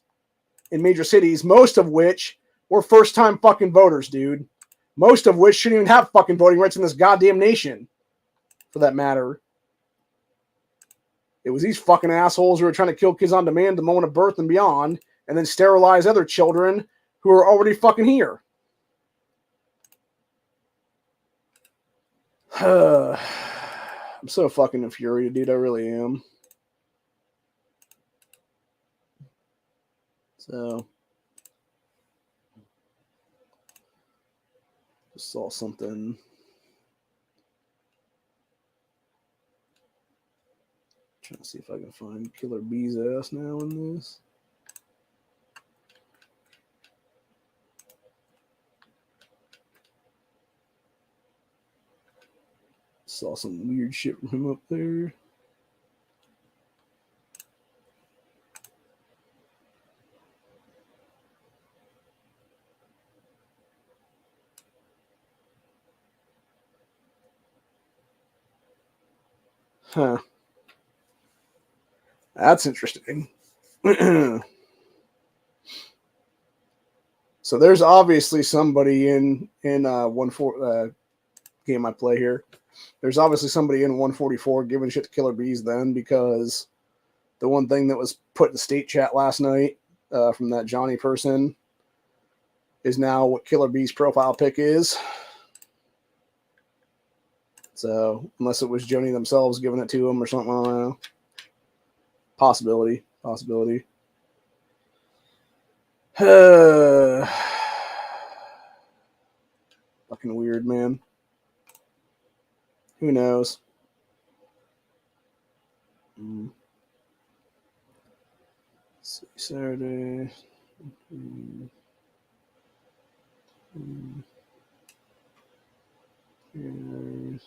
in major cities, most of which were first time fucking voters, dude. Most of which shouldn't even have fucking voting rights in this goddamn nation, for that matter. It was these fucking assholes who were trying to kill kids on demand the moment of birth and beyond, and then sterilize other children who are already fucking here. I'm so fucking infuriated, dude. I really am. So, just saw something. Trying to see if I can find Killer Bee's ass now in this. Saw some weird shit from him up there. Huh. That's interesting. So there's obviously somebody in 1-4 game I play here. There's obviously somebody in 144 giving shit to Killer Bees then, because the one thing that was put in the state chat last night from that Johnny person is now what Killer Bees' profile pic is. So unless it was Joni themselves giving it to him or something, I don't know. Possibility. Fucking weird, man. Who knows? Let's see, Saturday. Here's...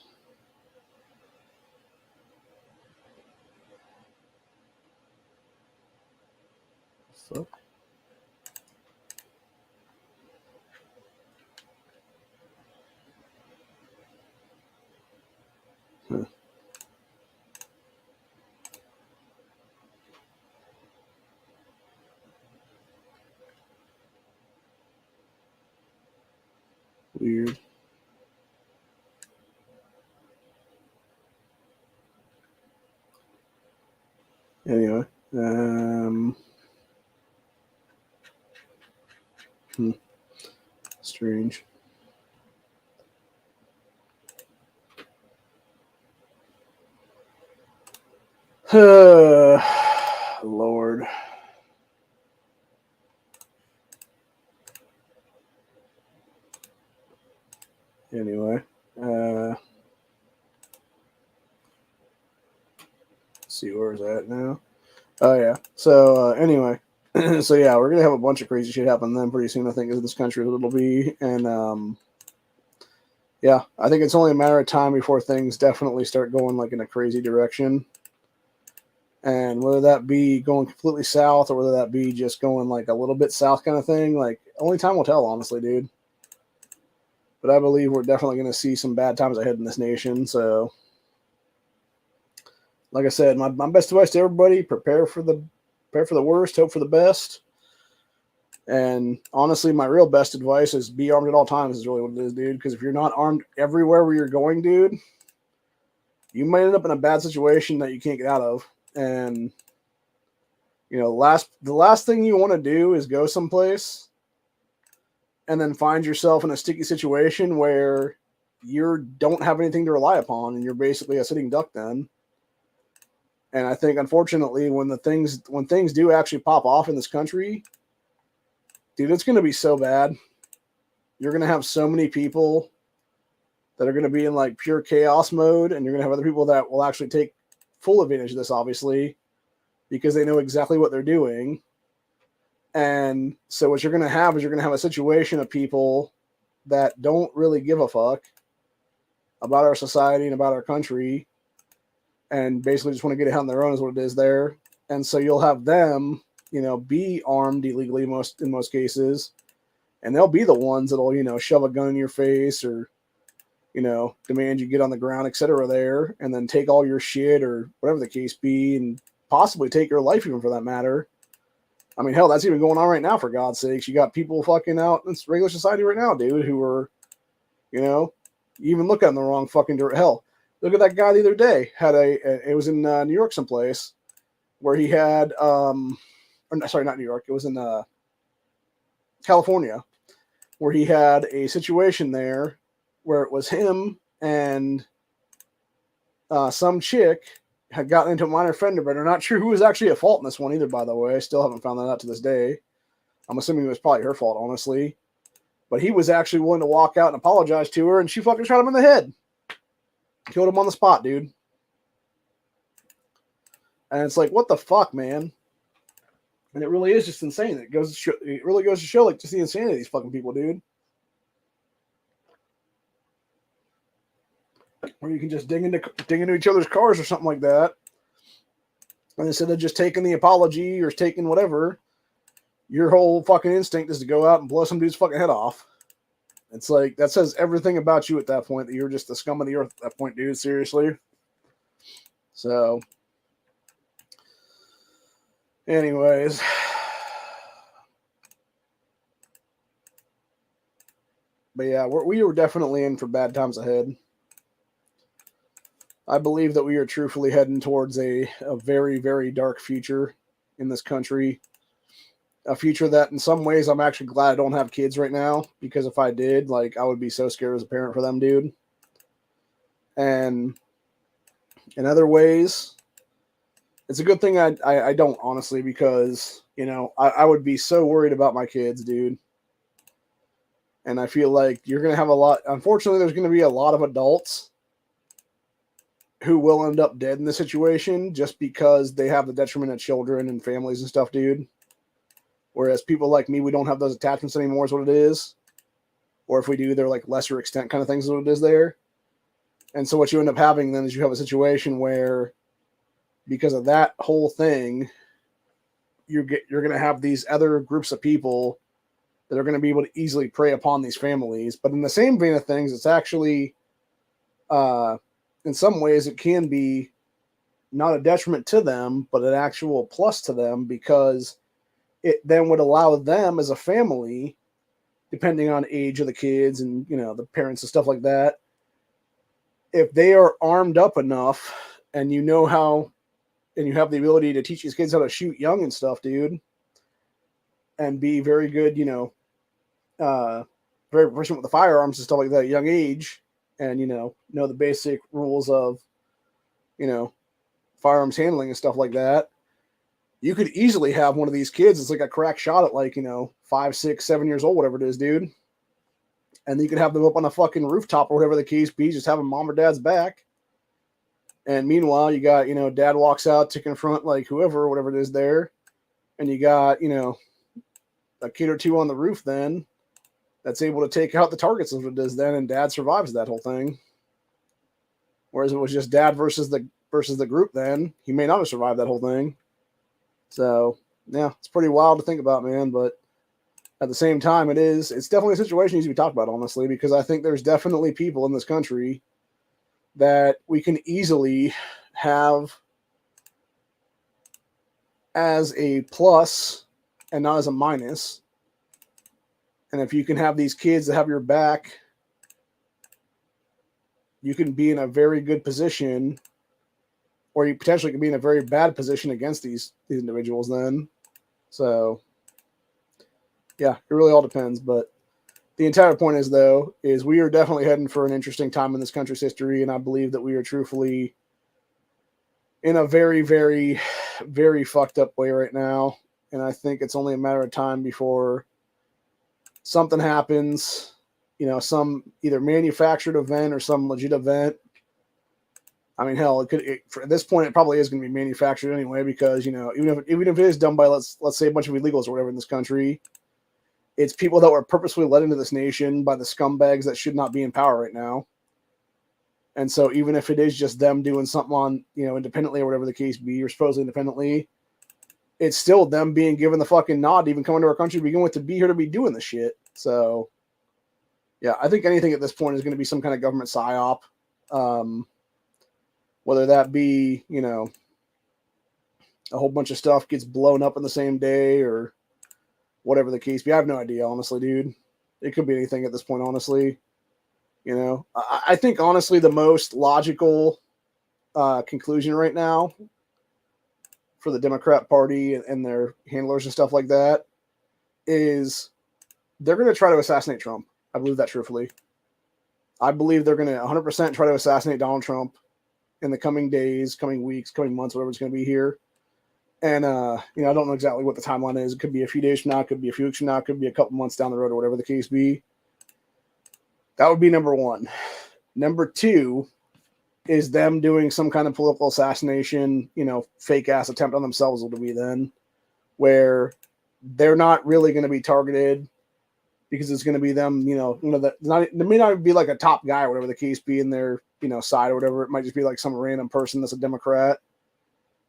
Fuck. Huh. Weird. Anyway, strange. Lord. Anyway, see where it's at now. Oh yeah. So anyway, so yeah, we're gonna have a bunch of crazy shit happen then pretty soon. I think in this country it'll be, and Yeah, I think it's only a matter of time before things definitely start going like in a crazy direction. And whether that be going completely south or whether that be just going like a little bit south kind of thing, like only time will tell, honestly, dude. But I believe we're definitely going to see some bad times ahead in this nation. So, like I said, my best advice to everybody: prepare for the worst, hope for the best. And honestly, my real best advice is be armed at all times. Is really what it is, dude. Because if you're not armed everywhere where you're going, dude, you might end up in a bad situation that you can't get out of. And the last thing you want to do is go someplace and then find yourself in a sticky situation where you don't have anything to rely upon and you're basically a sitting duck then. And I think unfortunately when things do actually pop off in this country, dude, it's going to be so bad. You're going to have so many people that are going to be in like pure chaos mode, and you're going to have other people that will actually take full advantage of this, obviously, because they know exactly what they're doing. And so what you're going to have is you're going to have a situation of people that don't really give a fuck about our society and about our country and basically just want to get it on their own is what it is there. And so you'll have them, be armed illegally in most cases, and they'll be the ones that'll, shove a gun in your face or, demand you get on the ground, etc. there, and then take all your shit or whatever the case be, and possibly take your life even for that matter. I mean, hell, that's even going on right now, for God's sakes. You got people fucking out in regular society right now, dude, who are, you even look at them the wrong fucking dirt. Hell, look at that guy the other day. It was in New York someplace where he had, sorry, not New York. It was in California where he had a situation there where it was him and some chick had gotten into a minor fender bender. Not sure who was actually at fault in this one either, by the way. I still haven't found that out to this day. I'm assuming it was probably her fault, honestly. But he was actually willing to walk out and apologize to her, and she fucking shot him in the head. Killed him on the spot, dude. And it's like, what the fuck, man? And it really is just insane. It really goes to show, like, just the insanity of these fucking people, dude. Where you can just dig into each other's cars or something like that. And instead of just taking the apology or taking whatever, your whole fucking instinct is to go out and blow some dude's fucking head off. It's like, that says everything about you at that point, that you're just the scum of the earth at that point, dude, seriously. So, anyways. But yeah, we were definitely in for bad times ahead. I believe that we are truthfully heading towards a very, very dark future in this country. A future that in some ways I'm actually glad I don't have kids right now, because if I did, like, I would be so scared as a parent for them, dude. And in other ways, it's a good thing I don't, honestly, because, I would be so worried about my kids, dude. And I feel like you're going to have unfortunately, there's going to be a lot of adults who will end up dead in this situation just because they have the detriment of children and families and stuff, dude. Whereas people like me, we don't have those attachments anymore is what it is. Or if we do, they're like lesser extent kind of things is what it is there. And so what you end up having then is you have a situation where, because of that whole thing, you're going to have these other groups of people that are going to be able to easily prey upon these families. But in the same vein of things, it's actually, in some ways, it can be not a detriment to them, but an actual plus to them, because it then would allow them as a family, depending on age of the kids and, the parents and stuff like that, if they are armed up enough and you have the ability to teach these kids how to shoot young and stuff, dude, and be very good, very proficient with the firearms and stuff like that at a young age, and, know the basic rules of, firearms handling and stuff like that, you could easily have one of these kids that's like a crack shot at like, 5, 6, 7 years old, whatever it is, dude. And you could have them up on a fucking rooftop or whatever the case be, just having mom or dad's back. And meanwhile, you got, dad walks out to confront like whoever, whatever it is there. And you got, a kid or two on the roof then. that's able to take out the targets as it is then, and Dad survives that whole thing. Whereas it was just Dad versus the group, then he may not have survived that whole thing. So yeah, it's pretty wild to think about, man. But at the same time, it's definitely a situation that needs to be talked about, honestly, because I think there's definitely people in this country that we can easily have as a plus and not as a minus. And if you can have these kids that have your back, you can be in a very good position, or you potentially can be in a very bad position against these individuals then. So yeah, it really all depends. But the entire point is, though, is we are definitely heading for an interesting time in this country's history, and I believe that we are truthfully in a very, very, very fucked up way right now. And I think it's only a matter of time before something happens, some either manufactured event or some legit event. I mean, hell, at this point, it probably is going to be manufactured anyway, because, even if it is done by, let's say, a bunch of illegals or whatever in this country, it's people that were purposefully led into this nation by the scumbags that should not be in power right now. And so even if it is just them doing something on, independently or whatever the case be, or supposedly independently, it's still them being given the fucking nod to even come into our country to begin with, to be here to be doing the shit. So, yeah, I think anything at this point is going to be some kind of government psyop. Whether that be, a whole bunch of stuff gets blown up in the same day or whatever the case be. I have no idea, honestly, dude. It could be anything at this point, honestly. I think, honestly, the most logical conclusion right now for the Democrat Party and their handlers and stuff like that is they're going to try to assassinate Trump. I believe that truthfully. I believe they're going to 100% try to assassinate Donald Trump in the coming days, coming weeks, coming months, whatever it's going to be here. And, I don't know exactly what the timeline is. It could be a few days from now. It could be a few weeks from now. It could be a couple months down the road or whatever the case be. That would be number one. Number two is them doing some kind of political assassination, fake ass attempt on themselves will be then, where they're not really going to be targeted because it's going to be them, there may not be like a top guy or whatever the case be in their, side or whatever. It might just be like some random person that's a Democrat.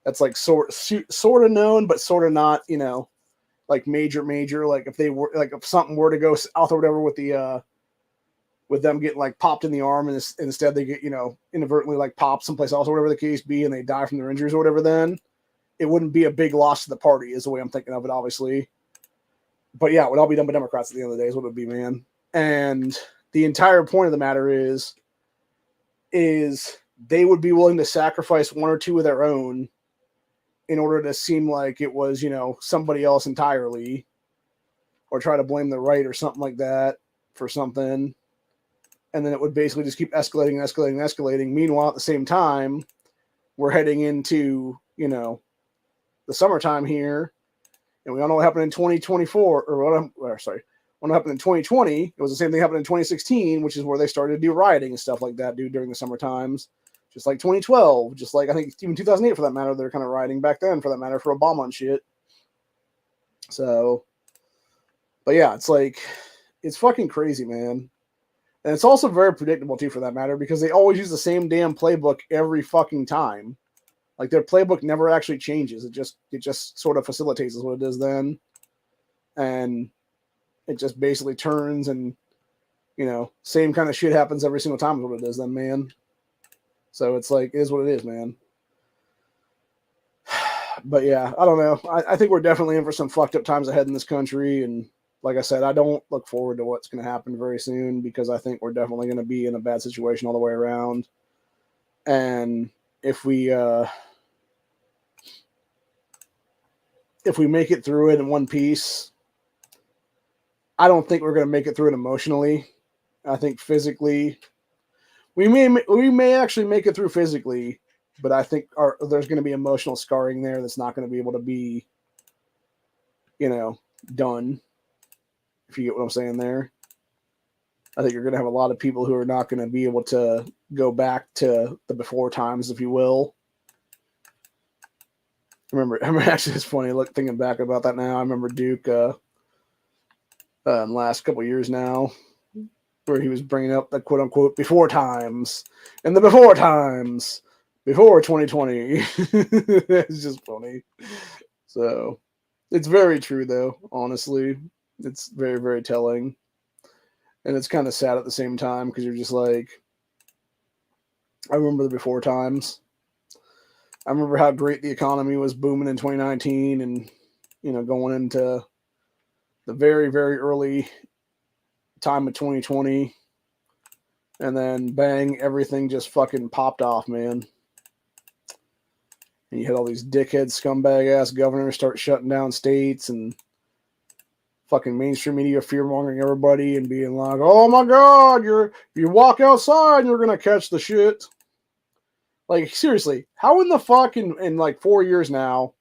That's like sort of known, but sort of not, like major, like if they were, like if something were to go south or whatever with them getting like popped in the arm and instead they get, inadvertently like popped someplace else or whatever the case be, and they die from their injuries or whatever, then it wouldn't be a big loss to the party is the way I'm thinking of it, obviously. But yeah, it would all be done by Democrats at the end of the day is what it would be, man. And the entire point of the matter is they would be willing to sacrifice one or two of their own in order to seem like it was, somebody else entirely, or try to blame the right or something like that for something. And then it would basically just keep escalating. Meanwhile, at the same time, we're heading into, the summertime here. And we all know what happened in 2024, what happened in 2020. It was the same thing happened in 2016, which is where they started to do rioting and stuff like that, dude, during the summer times. Just like 2012, just like I think even 2008 for that matter, they're kind of rioting back then for that matter for Obama and shit. So, but yeah, it's fucking crazy, man. And it's also very predictable too for that matter, because they always use the same damn playbook every fucking time. Like their playbook never actually changes. It just sort of facilitates is what it is then. And it just basically turns and, same kind of shit happens every single time is what it is then, man. So it's like, it is what it is, man. But yeah, I don't know. I think we're definitely in for some fucked up times ahead in this country. And like I said, I don't look forward to what's going to happen very soon, because I think we're definitely going to be in a bad situation all the way around. And if we make it through it in one piece, I don't think we're going to make it through it emotionally. I think physically, we may actually make it through physically, but I think there's going to be emotional scarring there that's not going to be able to be, done. If you get what I'm saying there. I think you're going to have a lot of people who are not going to be able to go back to the before times, if you will. I remember actually, it's funny, thinking back about that now. I remember Duke, in the last couple of years now, where he was bringing up the quote unquote before times and the before times before 2020. It's just funny. So it's very true, though. Honestly, it's very, very telling, and it's kind of sad at the same time because you're just like, I remember the before times. I remember how great the economy was booming in 2019, and going into the very, very early time of 2020, and then bang, everything just fucking popped off, man. And you had all these dickhead scumbag ass governors start shutting down states, and fucking mainstream media fear mongering everybody and being like, "Oh my god, you walk outside and you're gonna catch the shit." Like, seriously, how in the fuck in like 4 years now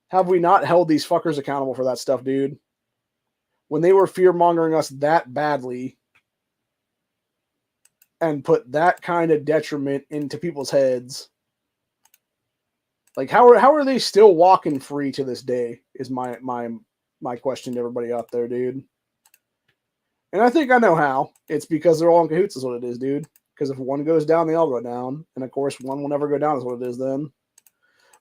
have we not held these fuckers accountable for that stuff, dude? When they were fear mongering us that badly and put that kind of detriment into people's heads. Like, how are they still walking free to this day? Is my question to everybody out there, dude. And I think I know how. It's because they're all in cahoots, is what it is, dude. Because if one goes down, they all go down, and of course, one will never go down, is what it is then.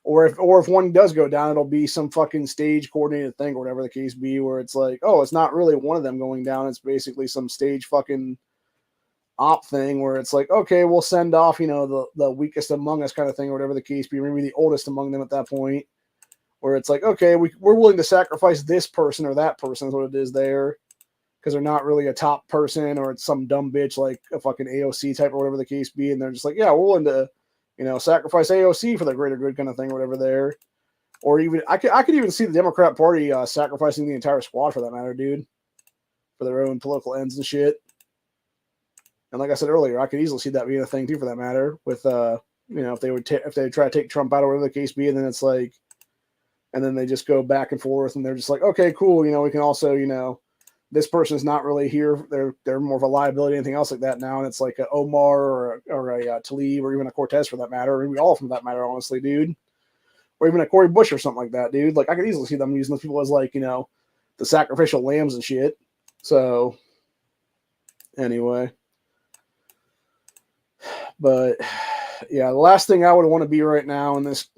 Or if one does go down, it'll be some fucking stage coordinated thing, or whatever the case be, where it's like, oh, it's not really one of them going down. It's basically some stage fucking op thing where it's like, okay, we'll send off, the weakest among us kind of thing, or whatever the case be, maybe the oldest among them at that point, where it's like, okay, we're willing to sacrifice this person or that person, is what it is there, because they're not really a top person, or it's some dumb bitch like a fucking AOC type or whatever the case be, and they're just like, yeah, we're willing to, sacrifice AOC for the greater good kind of thing or whatever there. Or even, I could even see the Democrat Party sacrificing the entire squad for that matter, dude, for their own political ends and shit. And like I said earlier, I could easily see that being a thing too, for that matter. With if they try to take Trump out or whatever the case be, and then it's like, and then they just go back and forth, and they're just like, okay, cool, we can also, this person's not really here. They're more of a liability, anything else like that now, and it's like a Omar or a Tlaib or even a Cortez for that matter, or maybe all from that matter, honestly, dude, or even a Cory Bush or something like that, dude. Like I could easily see them using those people as like the sacrificial lambs and shit. So anyway. But yeah, the last thing I would want to be right now in this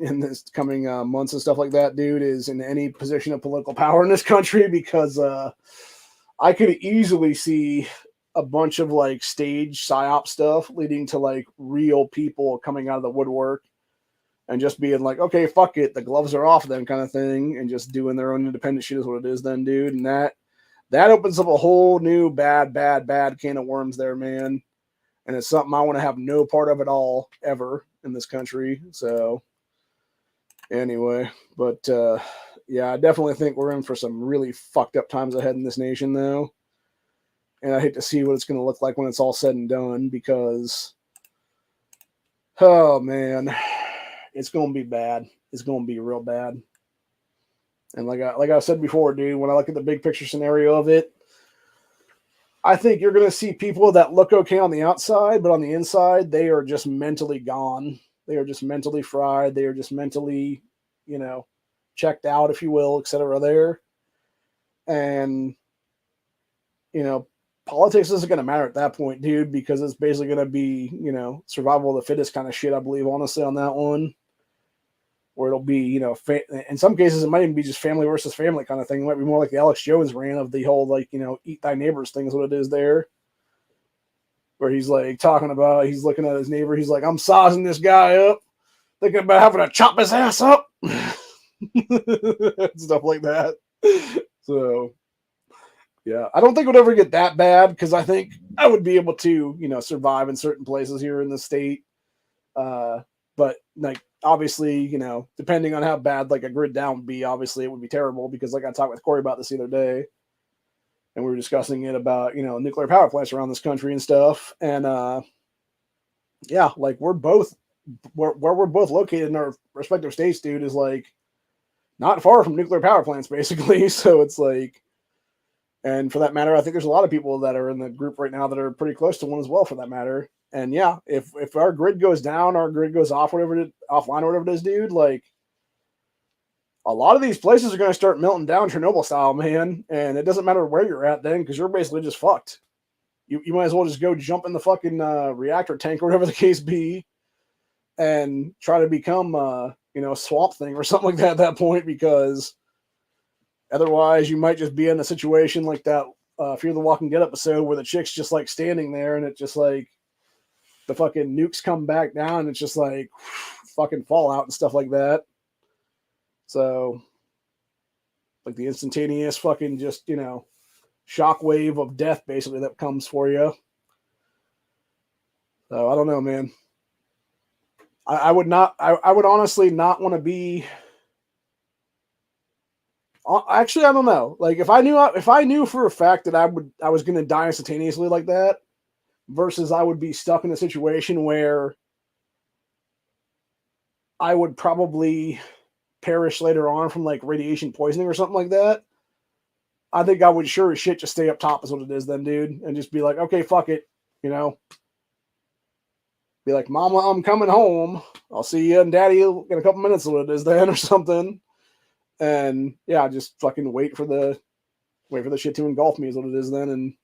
coming months and stuff like that, dude, is in any position of political power in this country, because I could easily see a bunch of like stage psyop stuff leading to like real people coming out of the woodwork and just being like, okay, fuck it, the gloves are off then kind of thing, and just doing their own independent shit is what it is then, dude. And that opens up a whole new bad can of worms there, man. And it's something I want to have no part of at all, ever, in this country. So, anyway. But, yeah, I definitely think we're in for some really fucked up times ahead in this nation, though. And I hate to see what it's going to look like when it's all said and done, because, oh, man, it's going to be bad. It's going to be real bad. And like I said before, dude, when I look at the big picture scenario of it, I think you're going to see people that look okay on the outside, but on the inside, they are just mentally gone. They are just mentally fried. They are just mentally, checked out, if you will, et cetera, there. And, politics isn't going to matter at that point, dude, because it's basically going to be, survival of the fittest kind of shit, I believe, honestly, on that one. Where it'll be, in some cases, it might even be just family versus family kind of thing. It might be more like the Alex Jones ran of the whole, like, eat thy neighbors thing is what it is there. Where he's like talking about, he's looking at his neighbor, he's like, I'm sizing this guy up, thinking about having to chop his ass up. Stuff like that. So, yeah, I don't think it would ever get that bad, because I think I would be able to, survive in certain places here in the state. But, like, obviously, depending on how bad like a grid down would be, obviously it would be terrible, because like I talked with Corey about this the other day, and we were discussing it about, nuclear power plants around this country and stuff. And yeah, like where we're both located in our respective states, dude, is like not far from nuclear power plants, basically. So it's like, and for that matter, I think there's a lot of people that are in the group right now that are pretty close to one as well, for that matter. And yeah, if our grid goes down, our grid goes off, offline, or whatever it is, dude, like, a lot of these places are going to start melting down Chernobyl style, man. And it doesn't matter where you're at then, because you're basically just fucked. You might as well just go jump in the fucking reactor tank or whatever the case be, and try to become Swamp Thing or something like that at that point, because otherwise you might just be in a situation like that Fear the Walking Dead episode where the chick's just like standing there and it just like the fucking nukes come back down and it's just like fucking fallout and stuff like that. So like the instantaneous fucking just, shockwave of death basically that comes for you. So I don't know, man. I would honestly not want to be. Actually, I don't know. Like if I knew for a fact that I was going to die instantaneously like that, versus I would be stuck in a situation where I would probably perish later on from like radiation poisoning or something like that. I think I would sure as shit just stay up top is what it is then, dude, and just be like, okay, fuck it, Be like, Mama, I'm coming home. I'll see you and Daddy in a couple minutes is what it is then or something. And yeah, just fucking wait for the shit to engulf me is what it is then, and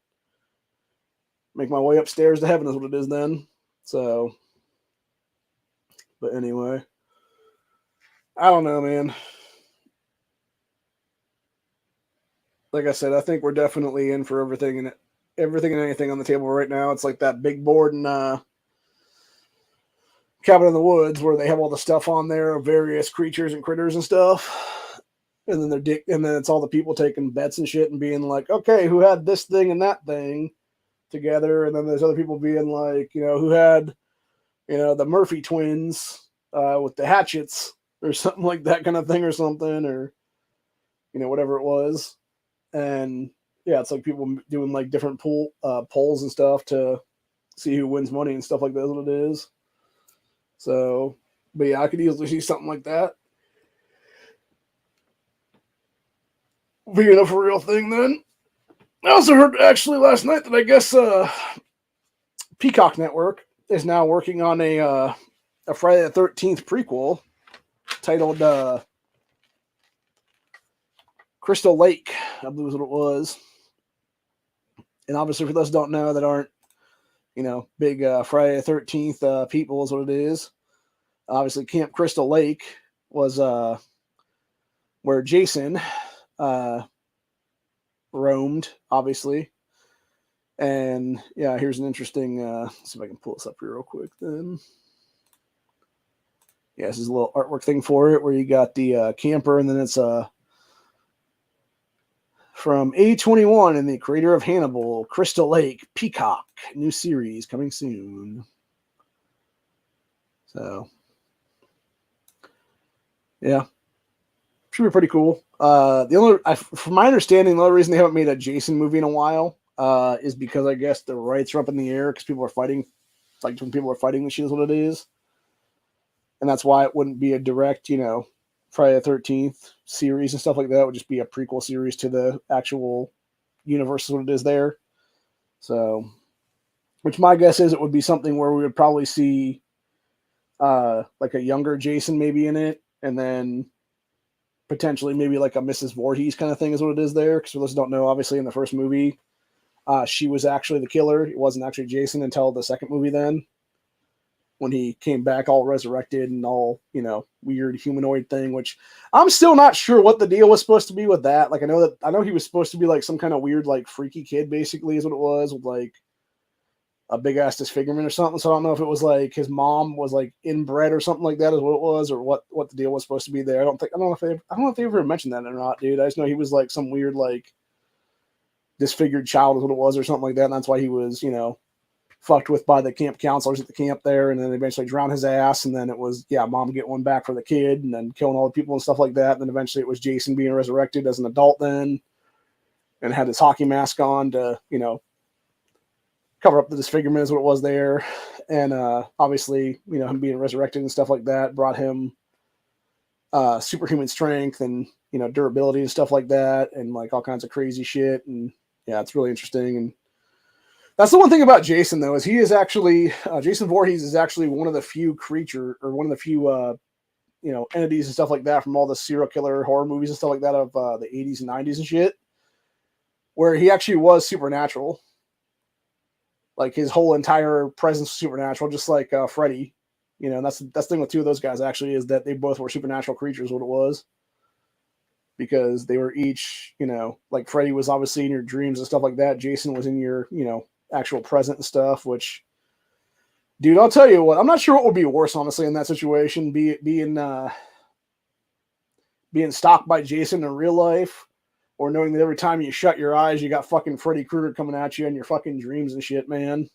make my way upstairs to heaven is what it is then. So, but anyway, I don't know, man. Like I said, I think we're definitely in for everything and anything on the table right now. It's like that big board in Cabin in the Woods where they have all the stuff on there of various creatures and critters and stuff. And then and then it's all the people taking bets and shit and being like, okay, who had this thing and that thing together? And then there's other people being like, who had, the Murphy twins with the hatchets or something like that kind of thing or something, or, whatever it was. And yeah, it's like people doing like different polls and stuff to see who wins money and stuff like that. That's what it is. So, but yeah, I could easily see something like that being a for real thing then. I also heard actually last night that I guess Peacock Network is now working on a Friday the 13th prequel titled Crystal Lake, I believe is what it was. And obviously for those who don't know that aren't, big Friday the 13th people is what it is. Obviously Camp Crystal Lake was where Jason roamed, obviously. And yeah, here's an interesting, see if I can pull this up here real quick then. Yeah, this is a little artwork thing for it where you got the camper, and then it's from A21 and the creator of Hannibal, Crystal Lake, Peacock, new series coming soon. So, yeah, should be pretty cool. From my understanding, the only reason they haven't made a Jason movie in a while is because I guess the rights are up in the air because people are fighting. Like when people are fighting, the shit is what it is, and that's why it wouldn't be a direct, Friday the 13th series and stuff like that. It would just be a prequel series to the actual universe is what it is there. So, which my guess is it would be something where we would probably see like a younger Jason maybe in it, and then potentially maybe like a Mrs. Voorhees kind of thing is what it is there. Because for those who don't know, obviously in the first movie, she was actually the killer. It wasn't actually Jason until the second movie then, when he came back all resurrected and all, weird humanoid thing, which I'm still not sure what the deal was supposed to be with that. Like, I know he was supposed to be like some kind of weird, like freaky kid basically is what it was, with like a big ass disfigurement or something. So I don't know if it was like his mom was like inbred or something like that is what it was, or what the deal was supposed to be there. I don't know if they ever mentioned that or not, dude. I just know he was like some weird, like disfigured child is what it was or something like that. And that's why he was, fucked with by the camp counselors at the camp there, and then eventually drowned his ass, and then it was mom get one back for the kid, and then killing all the people and stuff like that. And then eventually it was Jason being resurrected as an adult then, and had his hockey mask on to cover up the disfigurement is what it was there. And obviously him being resurrected and stuff like that brought him superhuman strength and durability and stuff like that, and like all kinds of crazy shit. And yeah, it's really interesting. And that's the one thing about Jason, though, is he is actually Jason Voorhees is actually one of the few entities and stuff like that from all the serial killer horror movies and stuff like that of the 80s and 90s and shit, where he actually was supernatural. Like his whole entire presence was supernatural, just like Freddy. And that's the thing with two of those guys actually, is that they both were supernatural creatures. What it was, because they were each, like Freddy was obviously in your dreams and stuff like that. Jason was in your, actual present and stuff. Which, dude, I'll tell you what, I'm not sure what would be worse, honestly, in that situation. Being stalked by Jason in real life, or knowing that every time you shut your eyes, you got fucking Freddy Krueger coming at you in your fucking dreams and shit, man.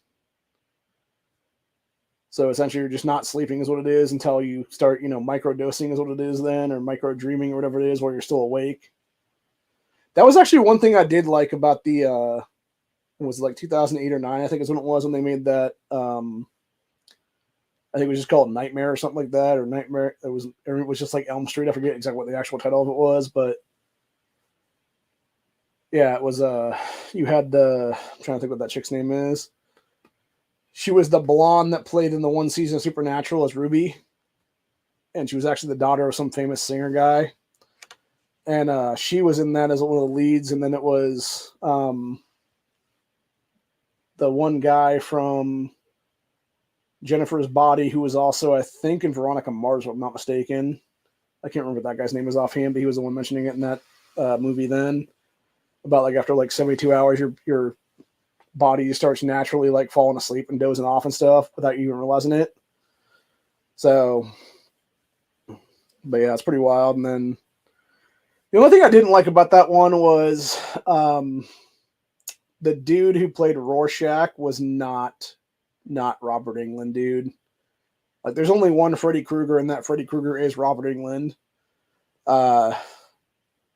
So essentially, you're just not sleeping is what it is until you start, microdosing is what it is then, or micro dreaming or whatever it is, where you're still awake. That was actually one thing I did like about the, was it like 2008 or 9, I think is when it was, when they made that, I think it was just called Nightmare or something like that, or Nightmare. It was just like Elm Street. I forget exactly what the actual title of it was, but yeah, it was, you had I'm trying to think what that chick's name is. She was the blonde that played in the one season of Supernatural as Ruby. And she was actually the daughter of some famous singer guy. And she was in that as one of the leads. And then it was the one guy from Jennifer's Body, who was also, I think, in Veronica Mars, if I'm not mistaken. I can't remember what that guy's name is offhand, but he was the one mentioning it in that movie then. About like after like 72 hours, your body starts naturally like falling asleep and dozing off and stuff without you even realizing it. So, but yeah, it's pretty wild. And then the only thing I didn't like about that one was the dude who played Rorschach was not Robert Englund, dude. Like, there's only one Freddy Krueger, and that Freddy Krueger is Robert Englund.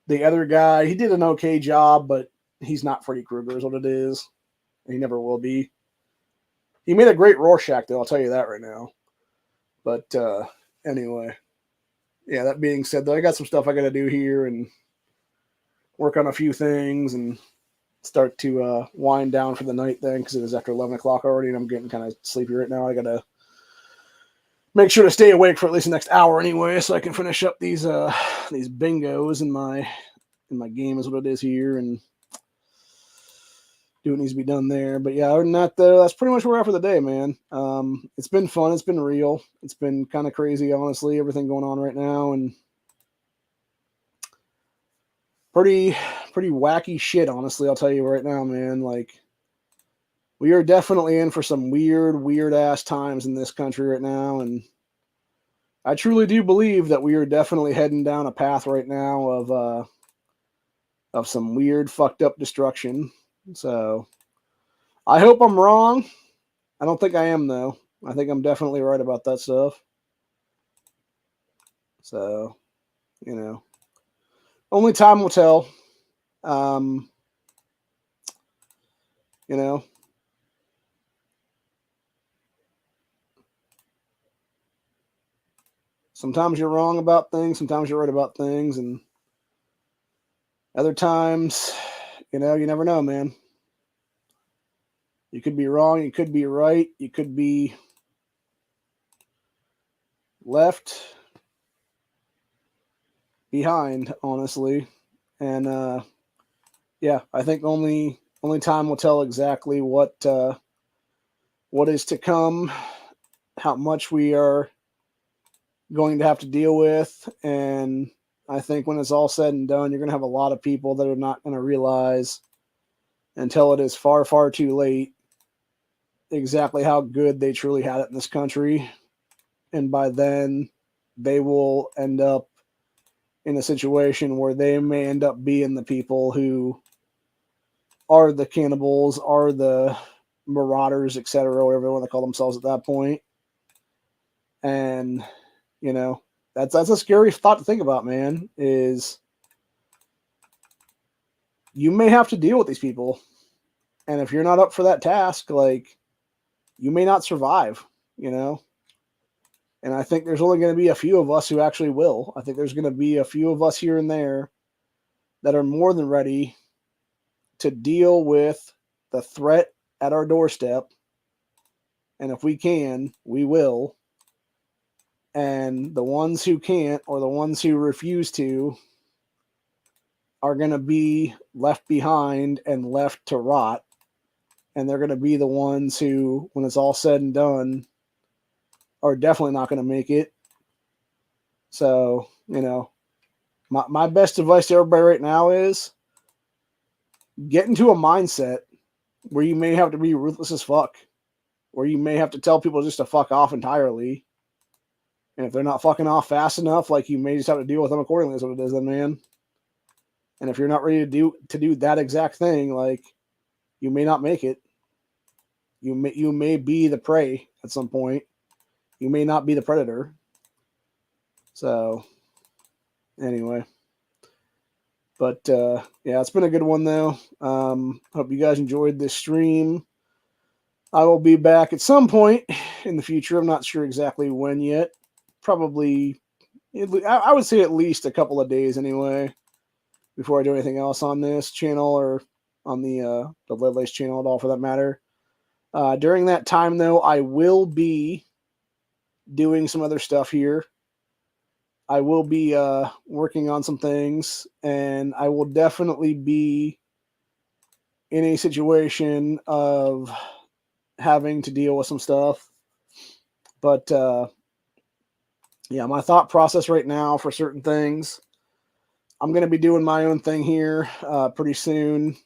The other guy, he did an okay job, but he's not Freddy Krueger, is what it is. He never will be. He made a great Rorschach, though, I'll tell you that right now. But anyway, yeah, that being said, though, I got some stuff I got to do here and work on a few things and start to wind down for the night then, because it is after 11 o'clock already, and I'm getting kind of sleepy right now. I got to make sure to stay awake for at least the next hour anyway, so I can finish up these bingos in my game is what it is here, and do what needs to be done there. But yeah, other than that, though, that's pretty much where we're at for the day, man. It's been fun. It's been real. It's been kind of crazy, honestly, everything going on right now, and pretty wacky shit, honestly, I'll tell you right now, man. Like, we are definitely in for some weird ass times in this country right now, and I truly do believe that we are definitely heading down a path right now of some weird fucked up destruction. So I hope I'm wrong. I don't think I am, though. I think I'm definitely right about that stuff. So, only time will tell. You know, sometimes you're wrong about things, sometimes you're right about things, and other times, you never know, man. You could be wrong, you could be right, you could be left behind, honestly. And yeah, I think only time will tell exactly what is to come, how much we are going to have to deal with, and I think when it's all said and done, you're going to have a lot of people that are not going to realize until it is far, far too late exactly how good they truly had it in this country. And by then, they will end up in a situation where they may end up being the people who are the cannibals, are the marauders, etc., whatever they want to call themselves at that point. And, that's a scary thought to think about, man, is you may have to deal with these people. And if you're not up for that task, like, you may not survive, And I think there's only going to be a few of us who actually will. I think there's going to be a few of us here and there that are more than ready to deal with the threat at our doorstep. And if we can, we will. And the ones who can't, or the ones who refuse to, are going to be left behind and left to rot. And they're going to be the ones who, when it's all said and done, are definitely not going to make it. So, my best advice to everybody right now is get into a mindset where you may have to be ruthless as fuck, where you may have to tell people just to fuck off entirely. And if they're not fucking off fast enough, like, you may just have to deal with them accordingly, is what it is then, man. And if you're not ready to do that exact thing, like, you may not make it. You may be the prey at some point. You may not be the predator. So, anyway. But, yeah, it's been a good one, though. Hope you guys enjoyed this stream. I will be back at some point in the future. I'm not sure exactly when yet. Probably, I would say at least a couple of days anyway, before I do anything else on this channel or on the Lead Lace channel at all, for that matter. During that time, though, I will be doing some other stuff here. I will be working on some things, and I will definitely be in a situation of having to deal with some stuff. But, yeah, my thought process right now for certain things, I'm going to be doing my own thing here pretty soon.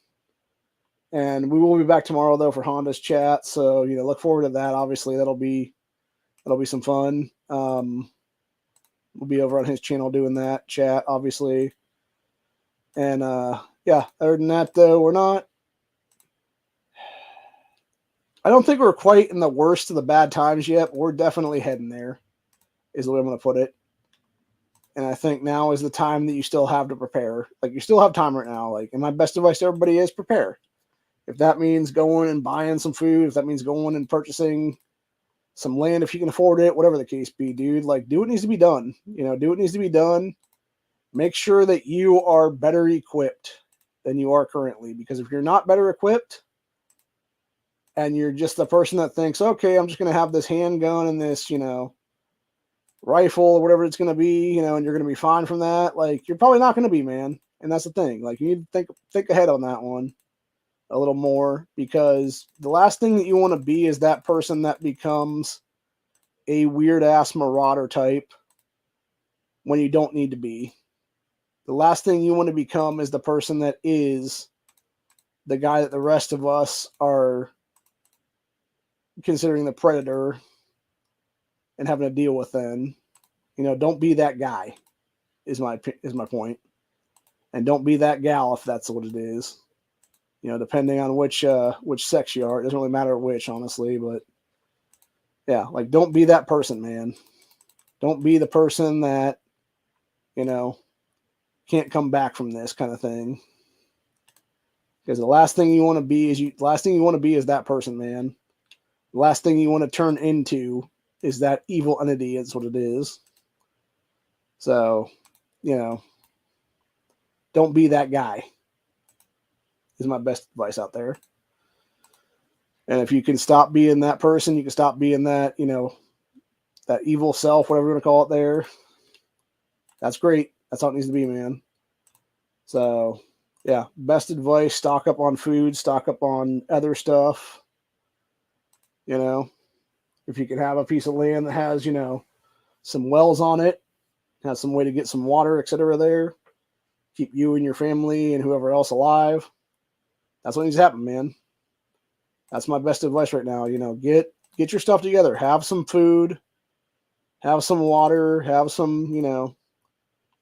And we will be back tomorrow, though, for Honda's chat. So, look forward to that. Obviously, that'll be some fun. We'll be over on his channel doing that chat, obviously. And, yeah, other than that, though, I don't think we're quite in the worst of the bad times yet, but we're definitely heading there, is the way I'm going to put it. And I think now is the time that you still have to prepare. Like, you still have time right now. Like, and my best advice to everybody is prepare. If that means going and buying some food, if that means going and purchasing some land, if you can afford it, whatever the case be, dude, like, do what needs to be done. Do what needs to be done. Make sure that you are better equipped than you are currently. Because if you're not better equipped, and you're just the person that thinks, okay, I'm just going to have this handgun and this, rifle or whatever it's going to be, and you're going to be fine from that, like, you're probably not going to be, man. And that's the thing. Like, you need to think ahead on that one a little more, because the last thing that you want to be is that person that becomes a weird ass marauder type when you don't need to be. The last thing you want to become is the person that is the guy that the rest of us are considering the predator and having to deal with. Then, don't be that guy is my point. And don't be that gal if that's what it is. Depending on which sex you are, it doesn't really matter which, honestly, but yeah, like, don't be that person, man. Don't be the person that, can't come back from this kind of thing. Because the last thing you want to be is that person, man. The last thing you want to turn into is that evil entity. Is what it is. So, don't be that guy. Is my best advice out there. And if you can stop being that person, you can stop being that, that evil self, whatever you want to call it there. That's great. That's how it needs to be, man. So, yeah, best advice, stock up on food, stock up on other stuff. If you can have a piece of land that has, some wells on it, has some way to get some water, etc. there, keep you and your family and whoever else alive. That's what needs to happen, man. That's my best advice right now. Get your stuff together. Have some food, have some water, have some,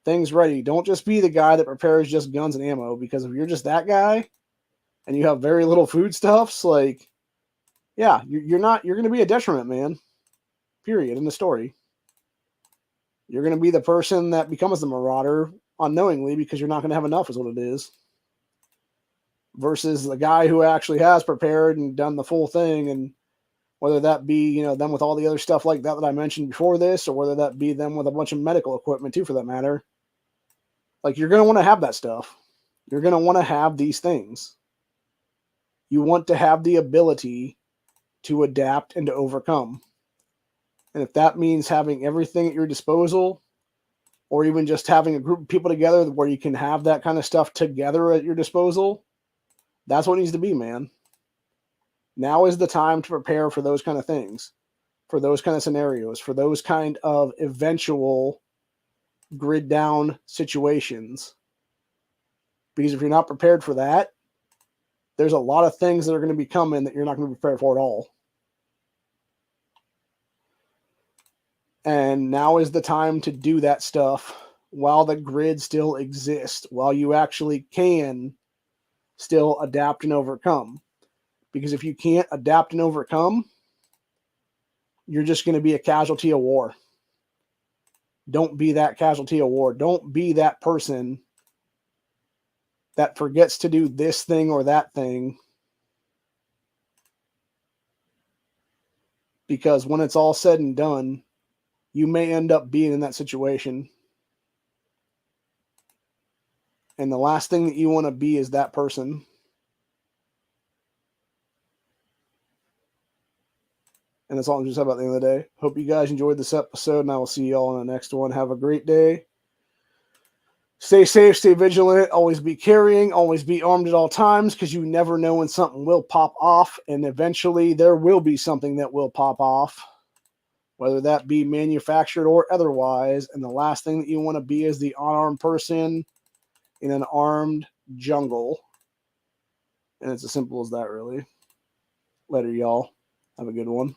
things ready. Don't just be the guy that prepares just guns and ammo, because if you're just that guy and you have very little foodstuffs, like, yeah, you're going to be a detriment, man. Period. In the story. You're going to be the person that becomes the marauder unknowingly, because you're not going to have enough, is what it is. Versus the guy who actually has prepared and done the full thing, and whether that be, them with all the other stuff like that I mentioned before this, or whether that be them with a bunch of medical equipment too, for that matter. Like, you're going to want to have that stuff. You're going to want to have these things. You want to have the ability to adapt and to overcome. And if that means having everything at your disposal, or even just having a group of people together where you can have that kind of stuff together at your disposal, that's what it needs to be, man. Now is the time to prepare for those kind of things, for those kind of scenarios, for those kind of eventual grid down situations. Because if you're not prepared for that, there's a lot of things that are going to be coming that you're not going to be prepared for at all. And now is the time to do that stuff while the grid still exists, while you actually can still adapt and overcome. Because if you can't adapt and overcome, you're just going to be a casualty of war. Don't be that casualty of war. Don't be that person that forgets to do this thing or that thing. Because when it's all said and done, you may end up being in that situation. And the last thing that you want to be is that person. And that's all I'm just about at the end of the day. Hope you guys enjoyed this episode, and I will see you all in the next one. Have a great day. Stay safe, stay vigilant, always be carrying, always be armed at all times, because you never know when something will pop off, and eventually there will be something that will pop off, whether that be manufactured or otherwise. And the last thing that you want to be is the unarmed person in an armed jungle. And it's as simple as that, really. Later, y'all. Have a good one.